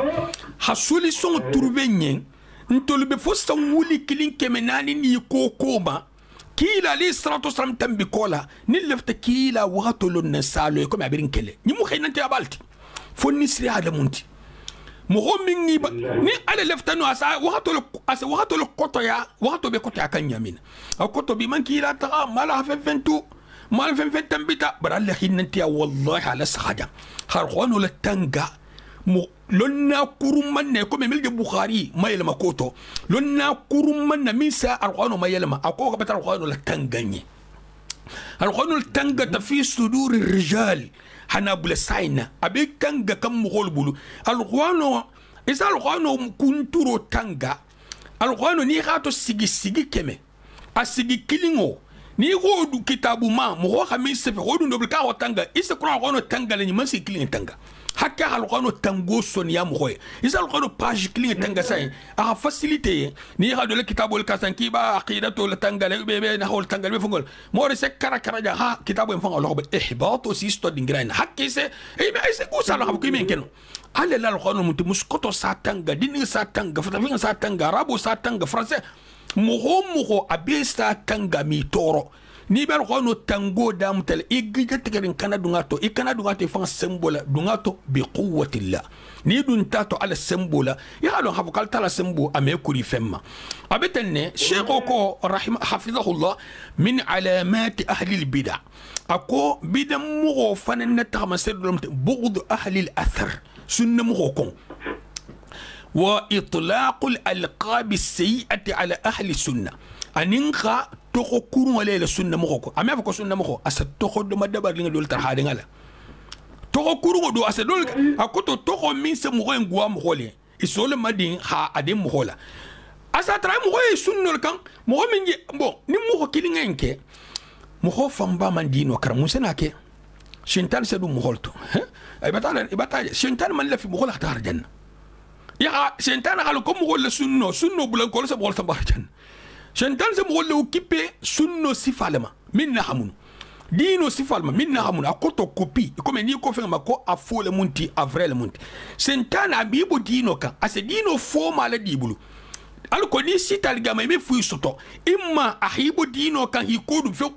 حصولي سون تروبينين نتولو بفوستا ولي كلين كمناني ني كوكوما كيلا لي الصلاة والسلام تنبي كولا نلفت كيلا وقتو لون سالو يكون عبرين كله نمو خينا انت بالتي فون يسرى على منتي مغمين ني على لفتانو اسا وقتو لو يا وقتو بكوتو كان يمين او كوتو بمن كيلا تا مالا فنتو ما فين تنبيتا برال حينتيا والله على سخاجا خرخوانو لتنغا لنا كورمان نكو ميل البخاري ما يلما كوتو لنا كورمان ميسا القوانو ما يلما اكو بتا القوانو لتنغني القوانو لتنغا في صدور الرجال حنا بلا ساينا ابي تنغا كم مغول بولو القوانو اذا القوانو كنترو تنغا القوانو ني خاتو سيغي كيمي اسيغي كيلينغو ni go du kitabu ma mo ho xamé se fe go du ndobul ka tanga isa qur'an go no tanga la ni man si kilin tanga hakka hal go no tango son ya mo hoy isa go no page kilin tanga say a facilité ni ha do le kitabu el kasan ki ba aqidatu le tanga le be na hol tanga be fungol mo re se kara ja ha kitabu en fangol be ihbat aussi sto dingrain hakki se e be se go sala ko men keno ale la go no muti muskoto sa tanga dinin sa tanga fata fin sa tanga arabo sa tanga français moho abesta tanga mi toro ni ber ko no tango dam tel igija tigerin kana dungato ikana dungato fan sembola dungato bi quwwatillah ni dun tato ala sembola ya lo hafu kal tala sembo ame kuri femma abetenne sheko ko rahim hafizahullah min alamat ahli al bid'ah ako bidam mo fanan tama sedum bughd ahli al athar sunna mo ko وإطلاق الألقاب السيئة على أهل السنة أنينخا تخو كورون ولا السنة مخوكو أما فكو سنة مخو أسد تخو دو مدبر لين دول ترحادين على تخو كورون دو أسد دول أكوتو تخو مين سمغوين غوا مخولي إسول مدين ها أدين مخولا أسد تراي مخوي سنة لكان مخو من جي بو نمخو كيلين ينكي مخو فنبا من دين وكرم مسناكي شنتان سدو مخولتو إبتالا شنتان من لفي مخول اختار جنة يا شنتان قالوا كم مقول سنو بلان كل سبب قول سبارجن شنتان سمقول له كيبي سنو سفالما من نحمون دينو سفالما من نحمون أكوتو كوبي كم نيكو فين ما كو أفول مونتي أفريل مونتي شنتان أبيبو دينو كان أس دينو فوم على ديبلو ألو كني سيتال جامع مي فوي سوتو إما أحيبو دينو كان هيكودو فيو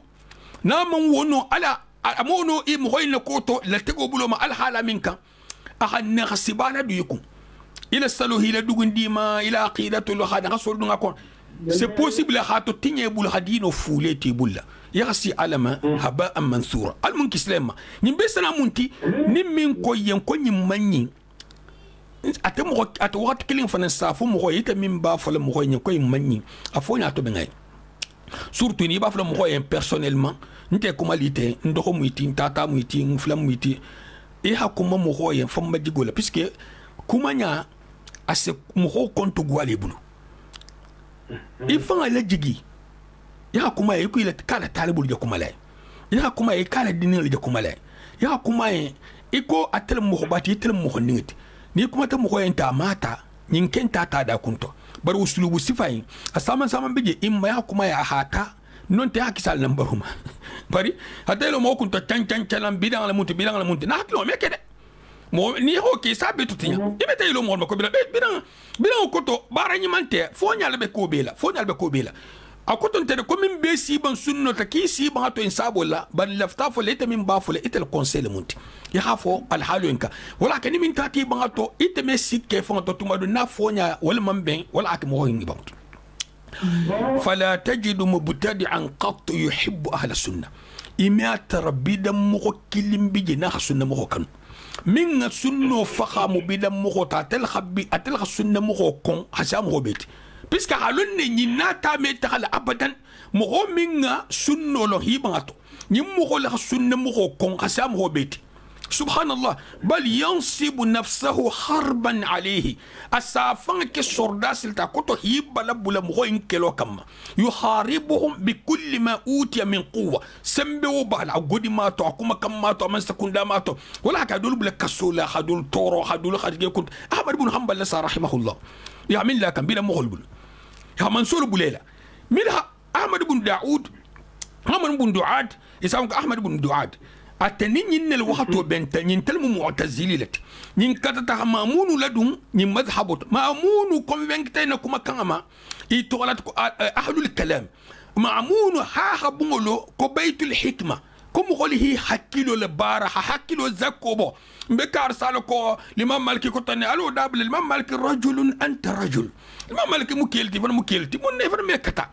نام ونو على أمونو إيه مهين لكوتو لتجو بلو ما الحالة منك أخذ نغسبانا ديكم إلى السلوه إلى دوغن ديما إلى عقيدة الوحادة غصول دونغا كون سي بوسيبل خاتو تيني بول حدينو فوليتي بولا يغسي علما هباء منثورا المنك سليما نمبسنا منتي نمين كوين كوين منين أتو وقت كلين فنسافو مغوي يتا من بافل مغوي كوين منين أفوني أتو بنغاي surtout ni bafla mغوي personnellement nte kumalite ndoko muiti ntata muiti mfla muiti e hakuma mغوي famba digola puisque kumanya ase mo konto gwale bulu ifanga la jigi ya kuma yi kuila kala talibul ja kuma lay ya kuma yi kala dinil ja kuma lay ya kuma yi iko atel mo bati tel mo ningiti ni kuma ta mo enta mata nyin kenta ta da kunto bar uslubu sifai asama sama bije imma ya kuma ya hata non te hakisal nambaruma bari hatelo mo kunto tan bidan la munti na haklo me kede mo ni ho ki sabe tutinya ibete ilo mo ko bidan ko to bara nyimante fo nyala be ko bela akoton tede ko min be si ban sunno ta ki si ban to insabola ban lafta fo leta min ba fo le itel conseil munti ya hafo al haluinka wala kan min tati ban to iteme sikke fo to tuma do na fo nya wala man ben wala ak mo ngi ban فلا تجد مبتدعا قط يحب أهل السنة إما تربيدا مخو كلم بجناح السنة مخو كان من السنة فخام بدا مخو أتلخ السنة مخو كون حسام مخو بيت بسك حالون نينا تامي تخل أبدا مخو من سنة لهيباتو نمخو لخ السنة مخو كون حسام مخو بيت سبحان الله بل ينصب نفسه حربا عليه أسافن كسرداس التاكوتو هيبالا بولا مغوين كيلو كما يحاربهم بكل ما أوتي من قوة سمبو بالا غودي ماتو أكوما كم ماتو من سكوندا ماتو ولا كادول بلا كسولا خدول تورو خدول خدول كنت أحمد بن حنبل لسا رحمه الله يعمل لك بلا مغول بل يا منصور بوليلا منها أحمد بن داود أحمد بن دعاد يسمى أحمد بن دعاد atani nyinel wahato benta nyintel mu mu'tazili lati nyin katata mamunu ladum nyin madhhabut mamunu convaincte na kuma kama itolat ko ahlul kalam mamunu ha habungolo ko baytul hikma ko mo holi hakilo le bara hakilo zakobo mbekar sala ko limam maliki ko tane alo dabl limam maliki rajulun anta rajul limam maliki mukilti mun ne far mekata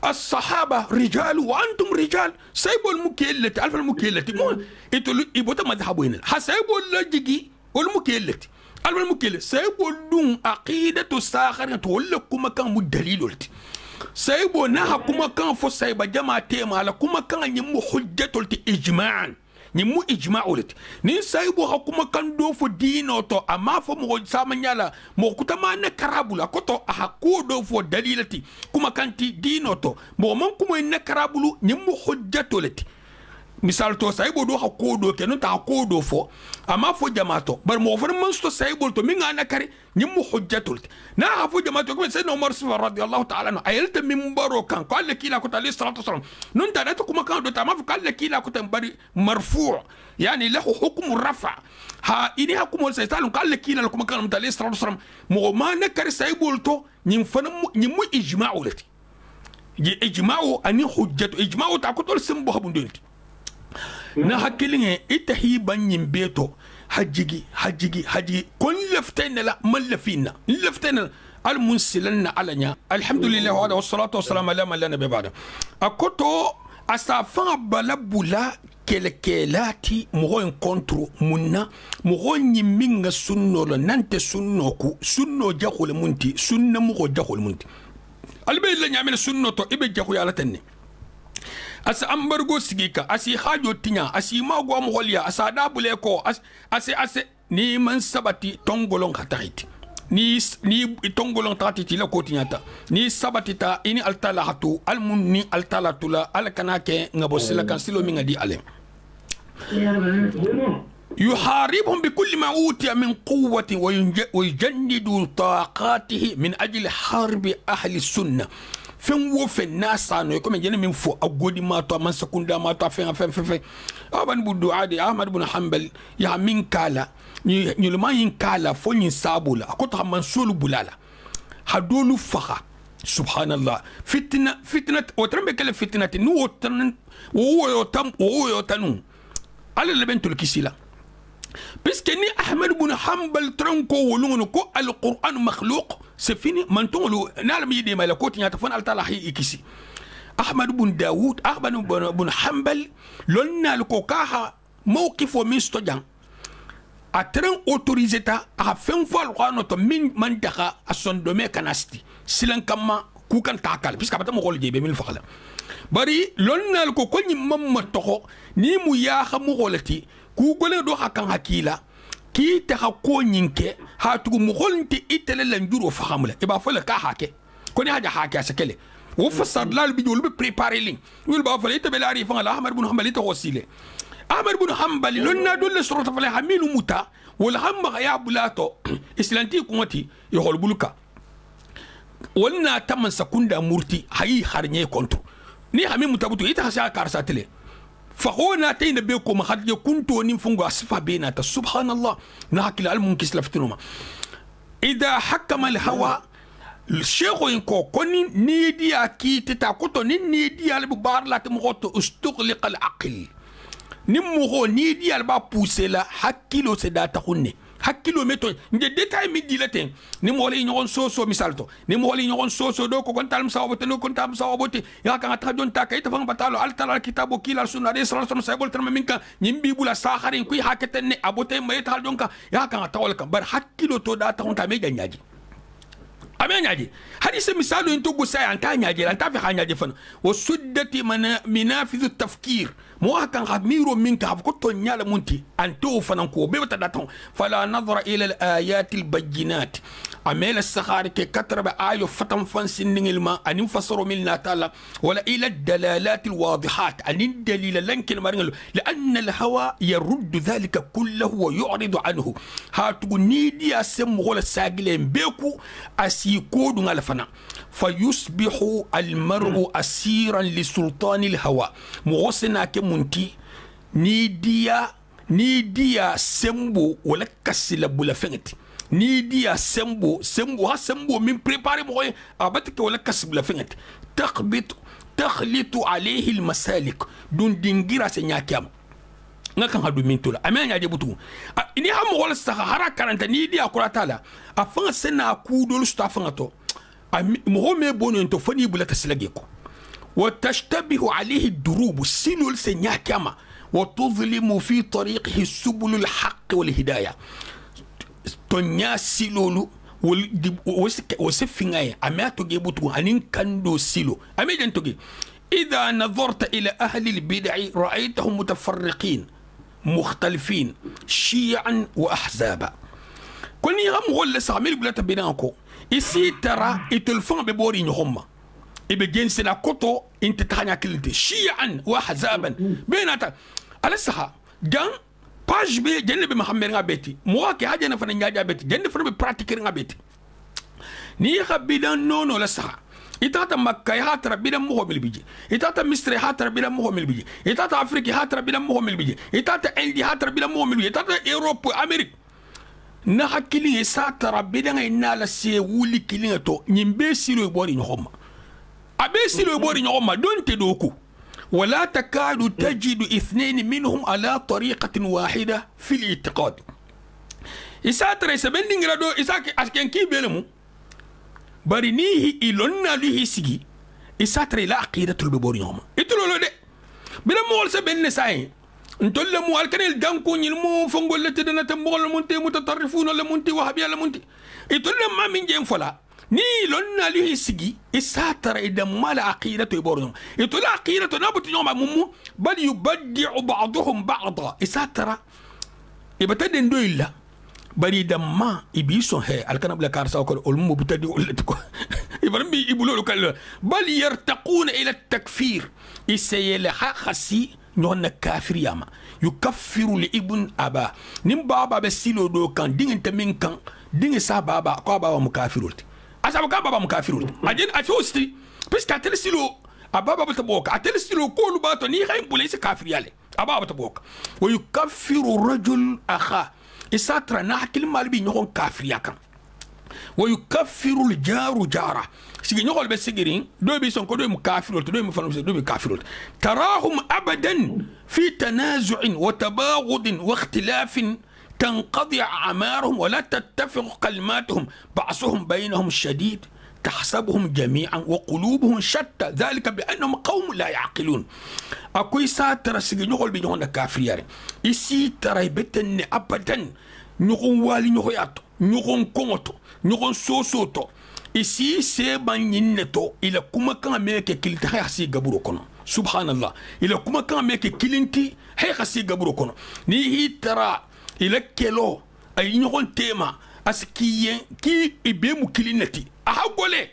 الصحابة رجال وأنتم رجال سيبوا المكيلة ألف المكيلة مو إنتوا يبوتا مذهبين حسيبوا اللجيجي والمكيلة ألف المكيلة سيبوا لون عقيدة الساخر تقول لكم كان مدليل سيبوا نها كما كان فسيبا جماعة تيما على كما كان يمو حجة إجماعا نمو إجماع ولت نين سايبو حكومة كان دو فو دينو تو أما فو مغو سامنيالا مغو كتما نكرابولا كتو أحكو دو فو دليلتي كما كان تي دينو تو مغو من كما نكرابولو نمو حجة ولت misal to saybo do hakodo ke no ta hakodo fo ama fo jamato bar mo fon man sto saybo to minga na kare nyim hujjatul na ha fo jamato ko sayyidina umar radiyallahu ta'ala no ayelta minbaro kan ko alle kila ko tali sallallahu alaihi wasallam non ta to kuma kan do ta ma fo alle kila ko tan bari marfu' yani lahu hukmu rafa ha ini hakumo sayyidina ko alle kila ko kan tali sallallahu alaihi wasallam mo ma na kare saybo to nyim fon nyim ijma'u lati ijma'u ani hujjatu ijma'u ta ko tol simbo habundenti na hakilinge itahi banyin beto hajigi kun laftaina la man lafina laftaina al munsilanna alanya alhamdulillah wa salatu wassalamu ala man la nabiy ba'da akoto asafa balabula kelkelati mo encontro munna mo nyiminga sunno lo nante sunno ku sunno jakhul munti sunna mo jakhul munti albe la nyamel sunno to ibe jakhu yala tanni asa ambargo sigika asi hajo tinya asi magwa moholia asa dabule ko ase ni man sabati tongolong kataiti ni tongolong tatiti la ko tinyata ni sabati ta ini altala hatu almunni altala tula alkanake ngabosila kansilo minga di ale يحاربهم بكل ما أوتي من قوة ويجند طاقاته من أجل حرب أهل السنة فين وفي الناس أنا يكون جاني من فوق أقولي ما تو من سكوندا ما تو فين أبان بدو عادي أحمد بن حنبل يا من كالا يلما ينكالا فين ينسابولا أكو تها منسول بولالا هدولو فخا سبحان الله فتنة وترم بكلم فتنة نو وترن وهو يتنو على اللي بنتو الكسيلا بس كني أحمد بن حنبل ترنكو ولونكو القرآن مخلوق سفيني من تقولوا نعلم يدي ملكوت يتفون على تلاحي إكسي أحمد بن داود أحمد بن حنبل لنا لكوكاها موقف ومن ستجان أترن أوتوريزيتا أفهم فالقرآن من دخا أصندومي كناستي سلن كما كوكان تاكال بس كابتا مقول جيبه من الفقلة bari lonna ko ko ni mamma to ni mu ya ha mu golati ku gole do hakan hakila ki ta ha ko nyinke ha tugu mu holnti itele lan juro fahamula e ba fala ka hake ko ni haja hake asakele wo fasad lal bi jol be préparer lin wil ba fala ite be la rifan la Ahmad ibn Hanbal ite wasile Ahmad ibn Hanbal lonna dole surata fala hamilu muta wala hamma ya bulato islanti kumati e hol buluka wonna taman sakunda murti hayi harnye kontu ni hami mutabutu ita hasa karsa tele فهونا تين بيكم حد كنتو نفنغو أصفى بينا سبحان الله نحكي المنكس لفتنوما إذا حكم الهوى الشيخ ينكو كوني نيديا كي تتاكوتو نيديا لببار لا تمغوتو استغلق العقل نمغو نيديا لبا بوسيلا حكيلو سداتا خوني hakkilo meto nge detail mi dilate ni mo wali nyon soso misalto ni mo wali nyon soso do ko kontal msawote no kontal msawote ya kan ta jon ta kay ta fang batalo al tal kitabo kila sunna de sallallahu alaihi wasallam terma minka nyimbi bula sakharin kuy hakete ne abote may tal jonka ya kan ta wal kan bar hakkilo to da ta honta me ganyaji ame nyaji hadise misalo into gusa anta nyaji anta fi hanyaji fan wa suddati minafiz at-tafkir mo kan khadmiro minka ko to nyala munti anto fanan ko be bata daton fala nadhara ila al-ayat al-bayyinat amela as-sakhari ke katraba ayo fatan fansin ningilma anin fasaru milna ta'ala wala ila ad-dalalat al-wadihat anin dalil lankin maringal لأن الهوى يرد ذلك كله ويعرض عنه هاتو نيديا سم ولا ساغلين بيكو أسيكو دون الفنا فيصبح المرء أسيرا لسلطان الهوى موسنا كمنتي نيديا سمبو ولا كسل بولا فنتي نيديا سمبو من بريباري موي أبتك ولا كسل بولا فنتي تخلط عليه المسالك دون دينغيرا سنياكيام نكان هادو مينتولا امين يا جبتو اني هم ولا سخارا كارنتا ني دي اكوراتالا افان سنا كودول ستافانتو مهمه بونو انتو فني بلا تسلغيكو وتشتبه عليه الدروب سيلول سنياكياما وتظلم في طريقه سبل الحق والهدايه تونيا سيلولو وسفناي اماتو جيبوتو انين كاندو سيلو امين توغي اذا نظرت الى اهل البدع رايتهم متفرقين مختلفين شيعا واحزابا كوني غام ولا سامي بلاتا بينانكو اسي ترى اتلفون ببوري نهما ابي سنا كوتو انت تانيا كلتي شيعا واحزابا بيناتا على الصحه جان page be jenne be Muhammad nga beti mo ke haje na fana nyaaja beti jenne fana be pratiquer nga beti ni khabidan nono la saha itata makka hatra bidan mo homil biji itata misri hatra bidan mo homil biji itata afriki hatra bidan mo homil biji itata indi hatra bidan mo homil biji itata europe amerique na hakili satara bidan ina la se wuli kilinga to nyimbe silo bori nyoma abe silo bori nyoma donte doku ولا تكاد تجد اثنين منهم على طريقة واحدة في الاعتقاد. إساتر سبندين غرادو إساك أسكن كي بيلمو برينيه إلونا ليه سيجي إساتر لا عقيدة الببوريوم. إتلو ده بلا مول سبند ساي نتول مو الكن الدانكو نيلمو فنقول لتدنا تمبول المنتي متطرفون ولا منتي وهابي ولا منتي إتول ما من جين فلا ni lonna li sigi isatara idan mala aqidatu iborun itula aqidatu nabutu nyoma mumu bal yubaddi'u ba'dhum ba'dha isatara ibataden do illa bari damma ibiso he alkana bla karsa ko ulmu butadi ulatuko ibaram bi ibululu kal bal yartaquna ila at-takfir isayla khasi nyonna kafir yama yukaffiru li ibn aba nim baba be silo do kan dingin min kan dingi sa baba ko baba mukafirulti asabu ka baba mukafirul ajin atosti piska telesilo ababa bataboka atelesilo kolu bato ni khaym bulisi kafir yale ababa bataboka wa yukaffiru rajul akha isatra nahkil malbi nyokon kafir yakan wa yukaffiru aljaru jara sigi nyokol be sigirin do bi son ko do mukafirul do mi fanu do bi kafirul tarahum abadan fi tanazu'in wa tabaghudin wa ikhtilafin تنقضي أعمارهم ولا تتفق كلماتهم بعضهم بينهم شديد تحسبهم جميعا وقلوبهم شتى ذلك بأنهم قوم لا يعقلون أكوي ساتر سيجنوغل بيجون كافريار إسي ترى بتن أبدا نغون والي نغياتو نغون كومتو نغون سوسوتو إسي سيبان ينتو إلى كما كان ميكي كيلتا هيحسي قبرو كنو سبحان الله إلى كما كان ميكي كيلنتي هيحسي قبرو كنو نيهي ترى إلى كيلو ay ñokon tema askiyen ki ibe mu kilinati aha gole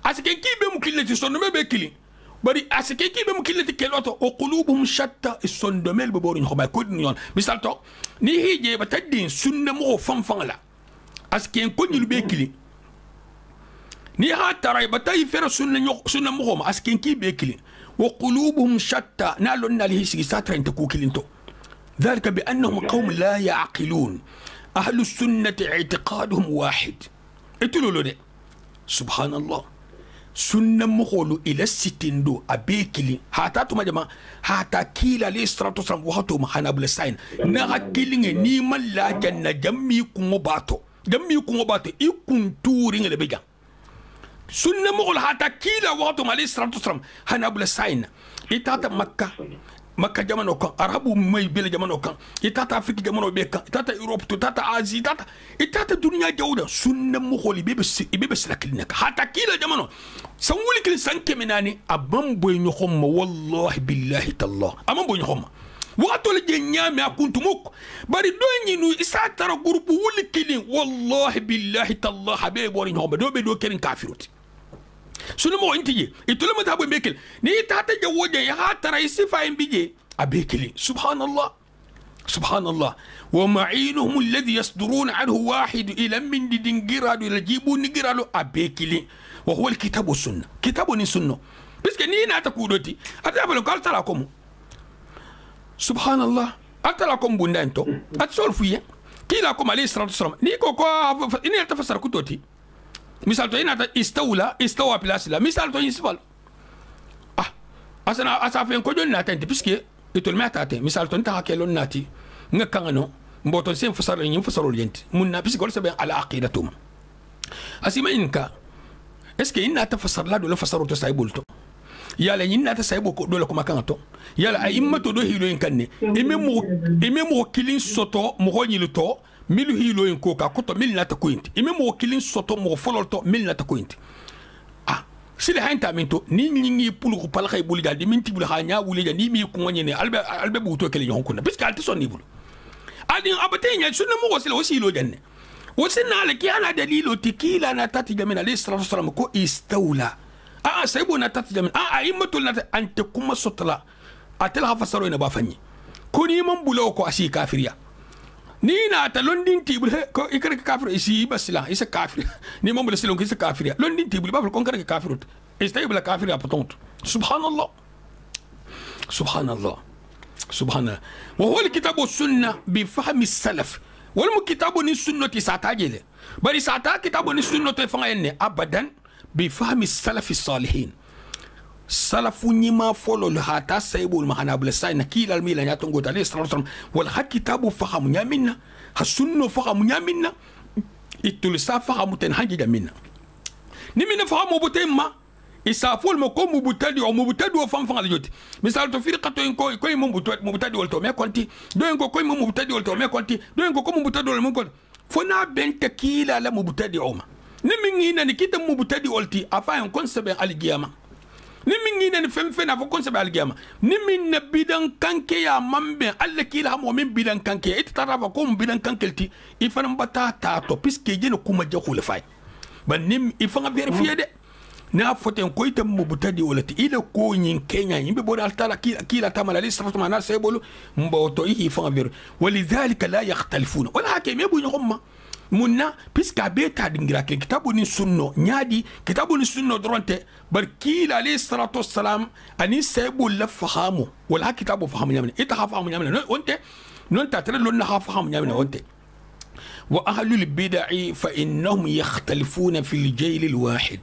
asken ki be mu kilinati sonno be kilin bari asken ki be mu kilinati keloto o qulubuhum shatta isondomel be boru ñokoma ko ñon misal to ni hije ba tadin sunna mo fanfan la asken ko ñul be kilin ni ha taray ba tay fera sunna mo ma asken ki be kilin wa qulubuhum shatta nalon nali hisi satra inte ku kilinto ذلك بأنهم قوم لا يعقلون أهل السنة اعتقادهم واحد اتلو ده سبحان الله سنة مخولو إلى الستين دو أبيكلي هاتا توما جماعة هاتا كيلا لإسراتو سلام وهاتو مخانا بلساين نغا كيليني نيما لا جنة جمي كونغباتو إيكون تورين لبجا سنة مخول هاتا كيلا وهاتو مالي إسراتو سلام هانا بلساين إتاتا مكة jamano kan arabu may bele jamano kan itata afrique jamano be kan itata europe to tata asie itata dunya jawda sunna mo kholi bebe silakilnak hata kila jamano sanwuli kil sanke menani abam boy ñoxom wallahi billahi tallah amam boy ñoxom wato le je ñame akuntu muk bari do ñinu isa tara groupe wuli kilin wallahi billahi tallah habe bori ñoxom do be do kerin kafiruti sunu mo intije itule mata bo bekel ni tata jawoje ya hatara isifa mbije abekeli subhanallah wa ma'inuhum alladhi yasduruna anhu wahid ila min dingiradu yajibu nigiradu abekeli wa huwa alkitabu sunna kitabu ni sunno biske ni na ta kudoti ataba ko altala ko subhanallah altala ko bundanto at solfuye kila ko alayhi salatu wasalam ni ko ini ta fasara kutoti misal to ina ta istawa place la misal to isfal asana asafen ko jon nata te puisque itol mata te misal to nta kelon nati nga kangano mboto sen fasar yin fasarol yenti mun na puisque gol sabe ala aqidatum asima inka est ce que inna ta fasar la do la fasaru to saybulto yala inna ta saybo ko do la ko makanto yala ay immato do hilo yin kanne ime mo kilin soto mo honyilo to milu hilo yin ko ka koto mil nata ko inti ime mo kilin soto mo folol to mil nata ko inti sile hanta minto ni ngi pulu ko pal khay buli dal di minti bul khanya wuli ja ni mi ko ngene albe buto kele yon kunna biska alti sonni bulu adin abate nya sunna mo wasila wasilo janne wasina la ki ana dalilo tikila na tati jamina alayhi salatu wasalam ko istawla saybo na tati jamina imatu na ante kuma sotla atel ha fasaro ina ba fanyi ko ni man bulo ko asi kafiriya ni na ta londin tibul ko ikar kafir isi basila isa kafir ni mo bula silon ko isa kafir londin tibul ba ko kar kafir istayibla kafir apotonto subhanallah wa huwa alkitab was-sunnah bi fahmi as-salaf wal kitabu ni sunnati satajile bari sata kitabu ni sunnati fangene abadan bi fahmi as-salaf as-salihin salafu nyima folo le hata saybul mahana bula sayna kila almila nyato ngota alayhi salatu wasalam wal hakitabu fahamu nyamina hasunno fahamu nyamina itul sa fahamu ten hanjida minna ni mina fahamu butemma isaful mo ko mubutadi o mubutadi o fam fam joti misal to firqato en ko mubutadi wal to me konti do en ko mubutadi wal to me konti do en ko mubutadi wal mon kon fona benta kila la mubutadi o ma ni mingi ni kita mubutadi walti afa en kon sabe algiyama ni mingi ni fem afa kon sabe algiyama ni min nabidan kanke ya mambe alla kila mo min bidan kanke itarafa ko bidan kankelti ifan bata to piske jeno kuma jakule fay ban nim ifan vérifier de na foten ko itam mubutadi walati ila ko nyin Kenya yimbe bo dal tala kila tamala li safatu mana sebolu mboto yi fa ver walidhalika la yakhtalifuna wala hakeme bu nyoma munna piska beta dingira ke kitabu ni sunno nyadi kitabu ni sunno dronte bar kila li salatu wassalam ani sebul la fahamu wala kitabu fahamu nyamne ita fahamu nyamne onte non ta tele lon na fahamu nyamne onte wa ahlul bid'i fa innahum yakhtalifuna fil jayl al wahid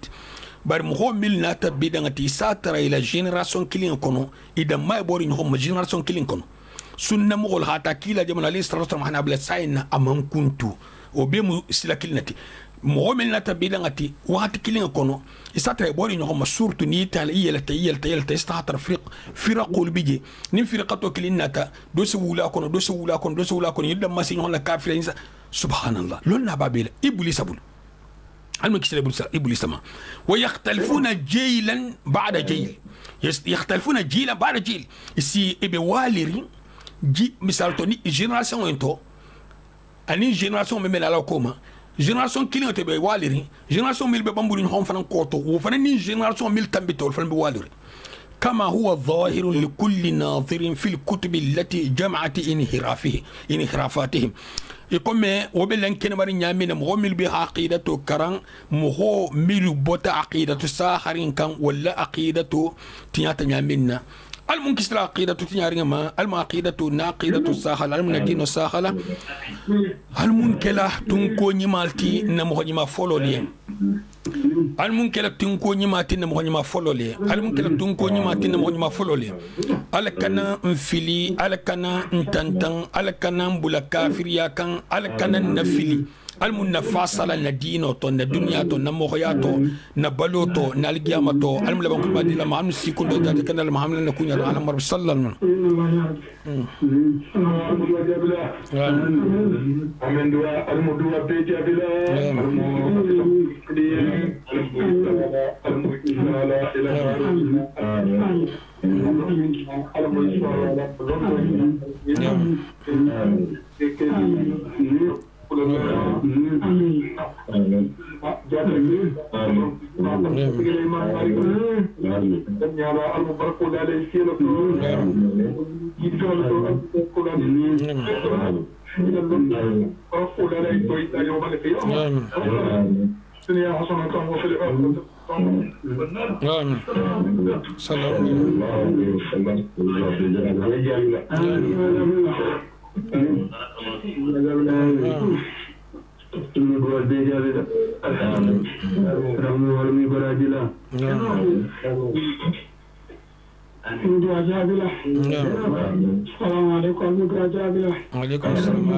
bar mo homil na tabidangati satara ila generation kilin kono ida may bori no mo generation kilin kono sunna mo gol hata kila jamal ali sallallahu alaihi wasallam habla sayna amam kuntu o be mu sila kilinati mo homil na tabidangati wati kilin kono isatara bori no mo surtu ni tal yelta istatar firaqul biji nim firqato kilinata do se wula kono yidda masi no la kafir subhanallah lonna babila iblis abul المكسر إبليس ما ويختلفون جيلا بعد جيل يختلفون جيلا بعد جيل سي إبوالري جي مثال توني جنراسيون انتو ani génération me mel ala koma génération kilin te be waliri génération mil be bambulin hon fanan koto wo fanan ni génération mil tambito fanan be waliri كما هو ظاهر لكل ناظر في الكتب التي جمعت انحرافاتهم يقوم وبلن كنمر نيامين مغمل بها عقيدة كران مهو ميل بوتا عقيدة ساحرين كان ولا عقيدة تياتا نيامين المنكسر عقيدة تيارين ما المعقيدة ناقيدة ساحل المنكين ساحل المنكلا تنكو نيمالتي نمو نيما فولو ليه المنكلا تنكو نيماتي نمو نيما فولو ليه المنكلا تنكو نيماتي نمو نيما فولو ليه على كنا انفلي على كنا انتنتن على كنا مبولا كافر يا كان على كنا نفلي المنفصل ندينو تو ندنيا تو نموخياتو نبلوتو نالجياماتو الملبن كل بديلا ما عم سيكون دو كان المحمل نكون على مر صلى الله امين دعاء المدعو بيجا بلا السلام عليكم وعليكم السلام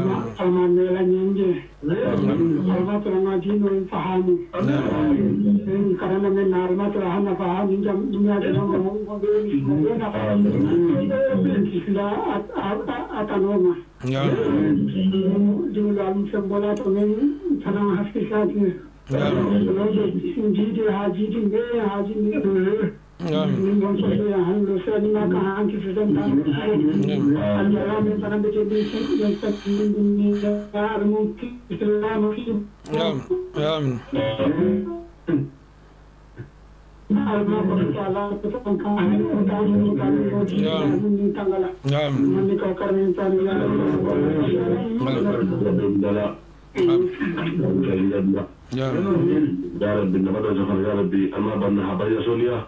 يا رب النبض زخر يا ربي أما بنا حبايا سوليا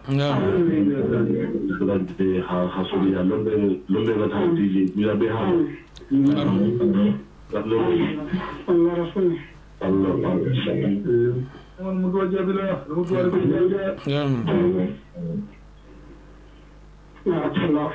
ربي حصوليا لمن بتحديجي يا بها الله رسول الله المدوجة بلا المدوجة بلا يا الله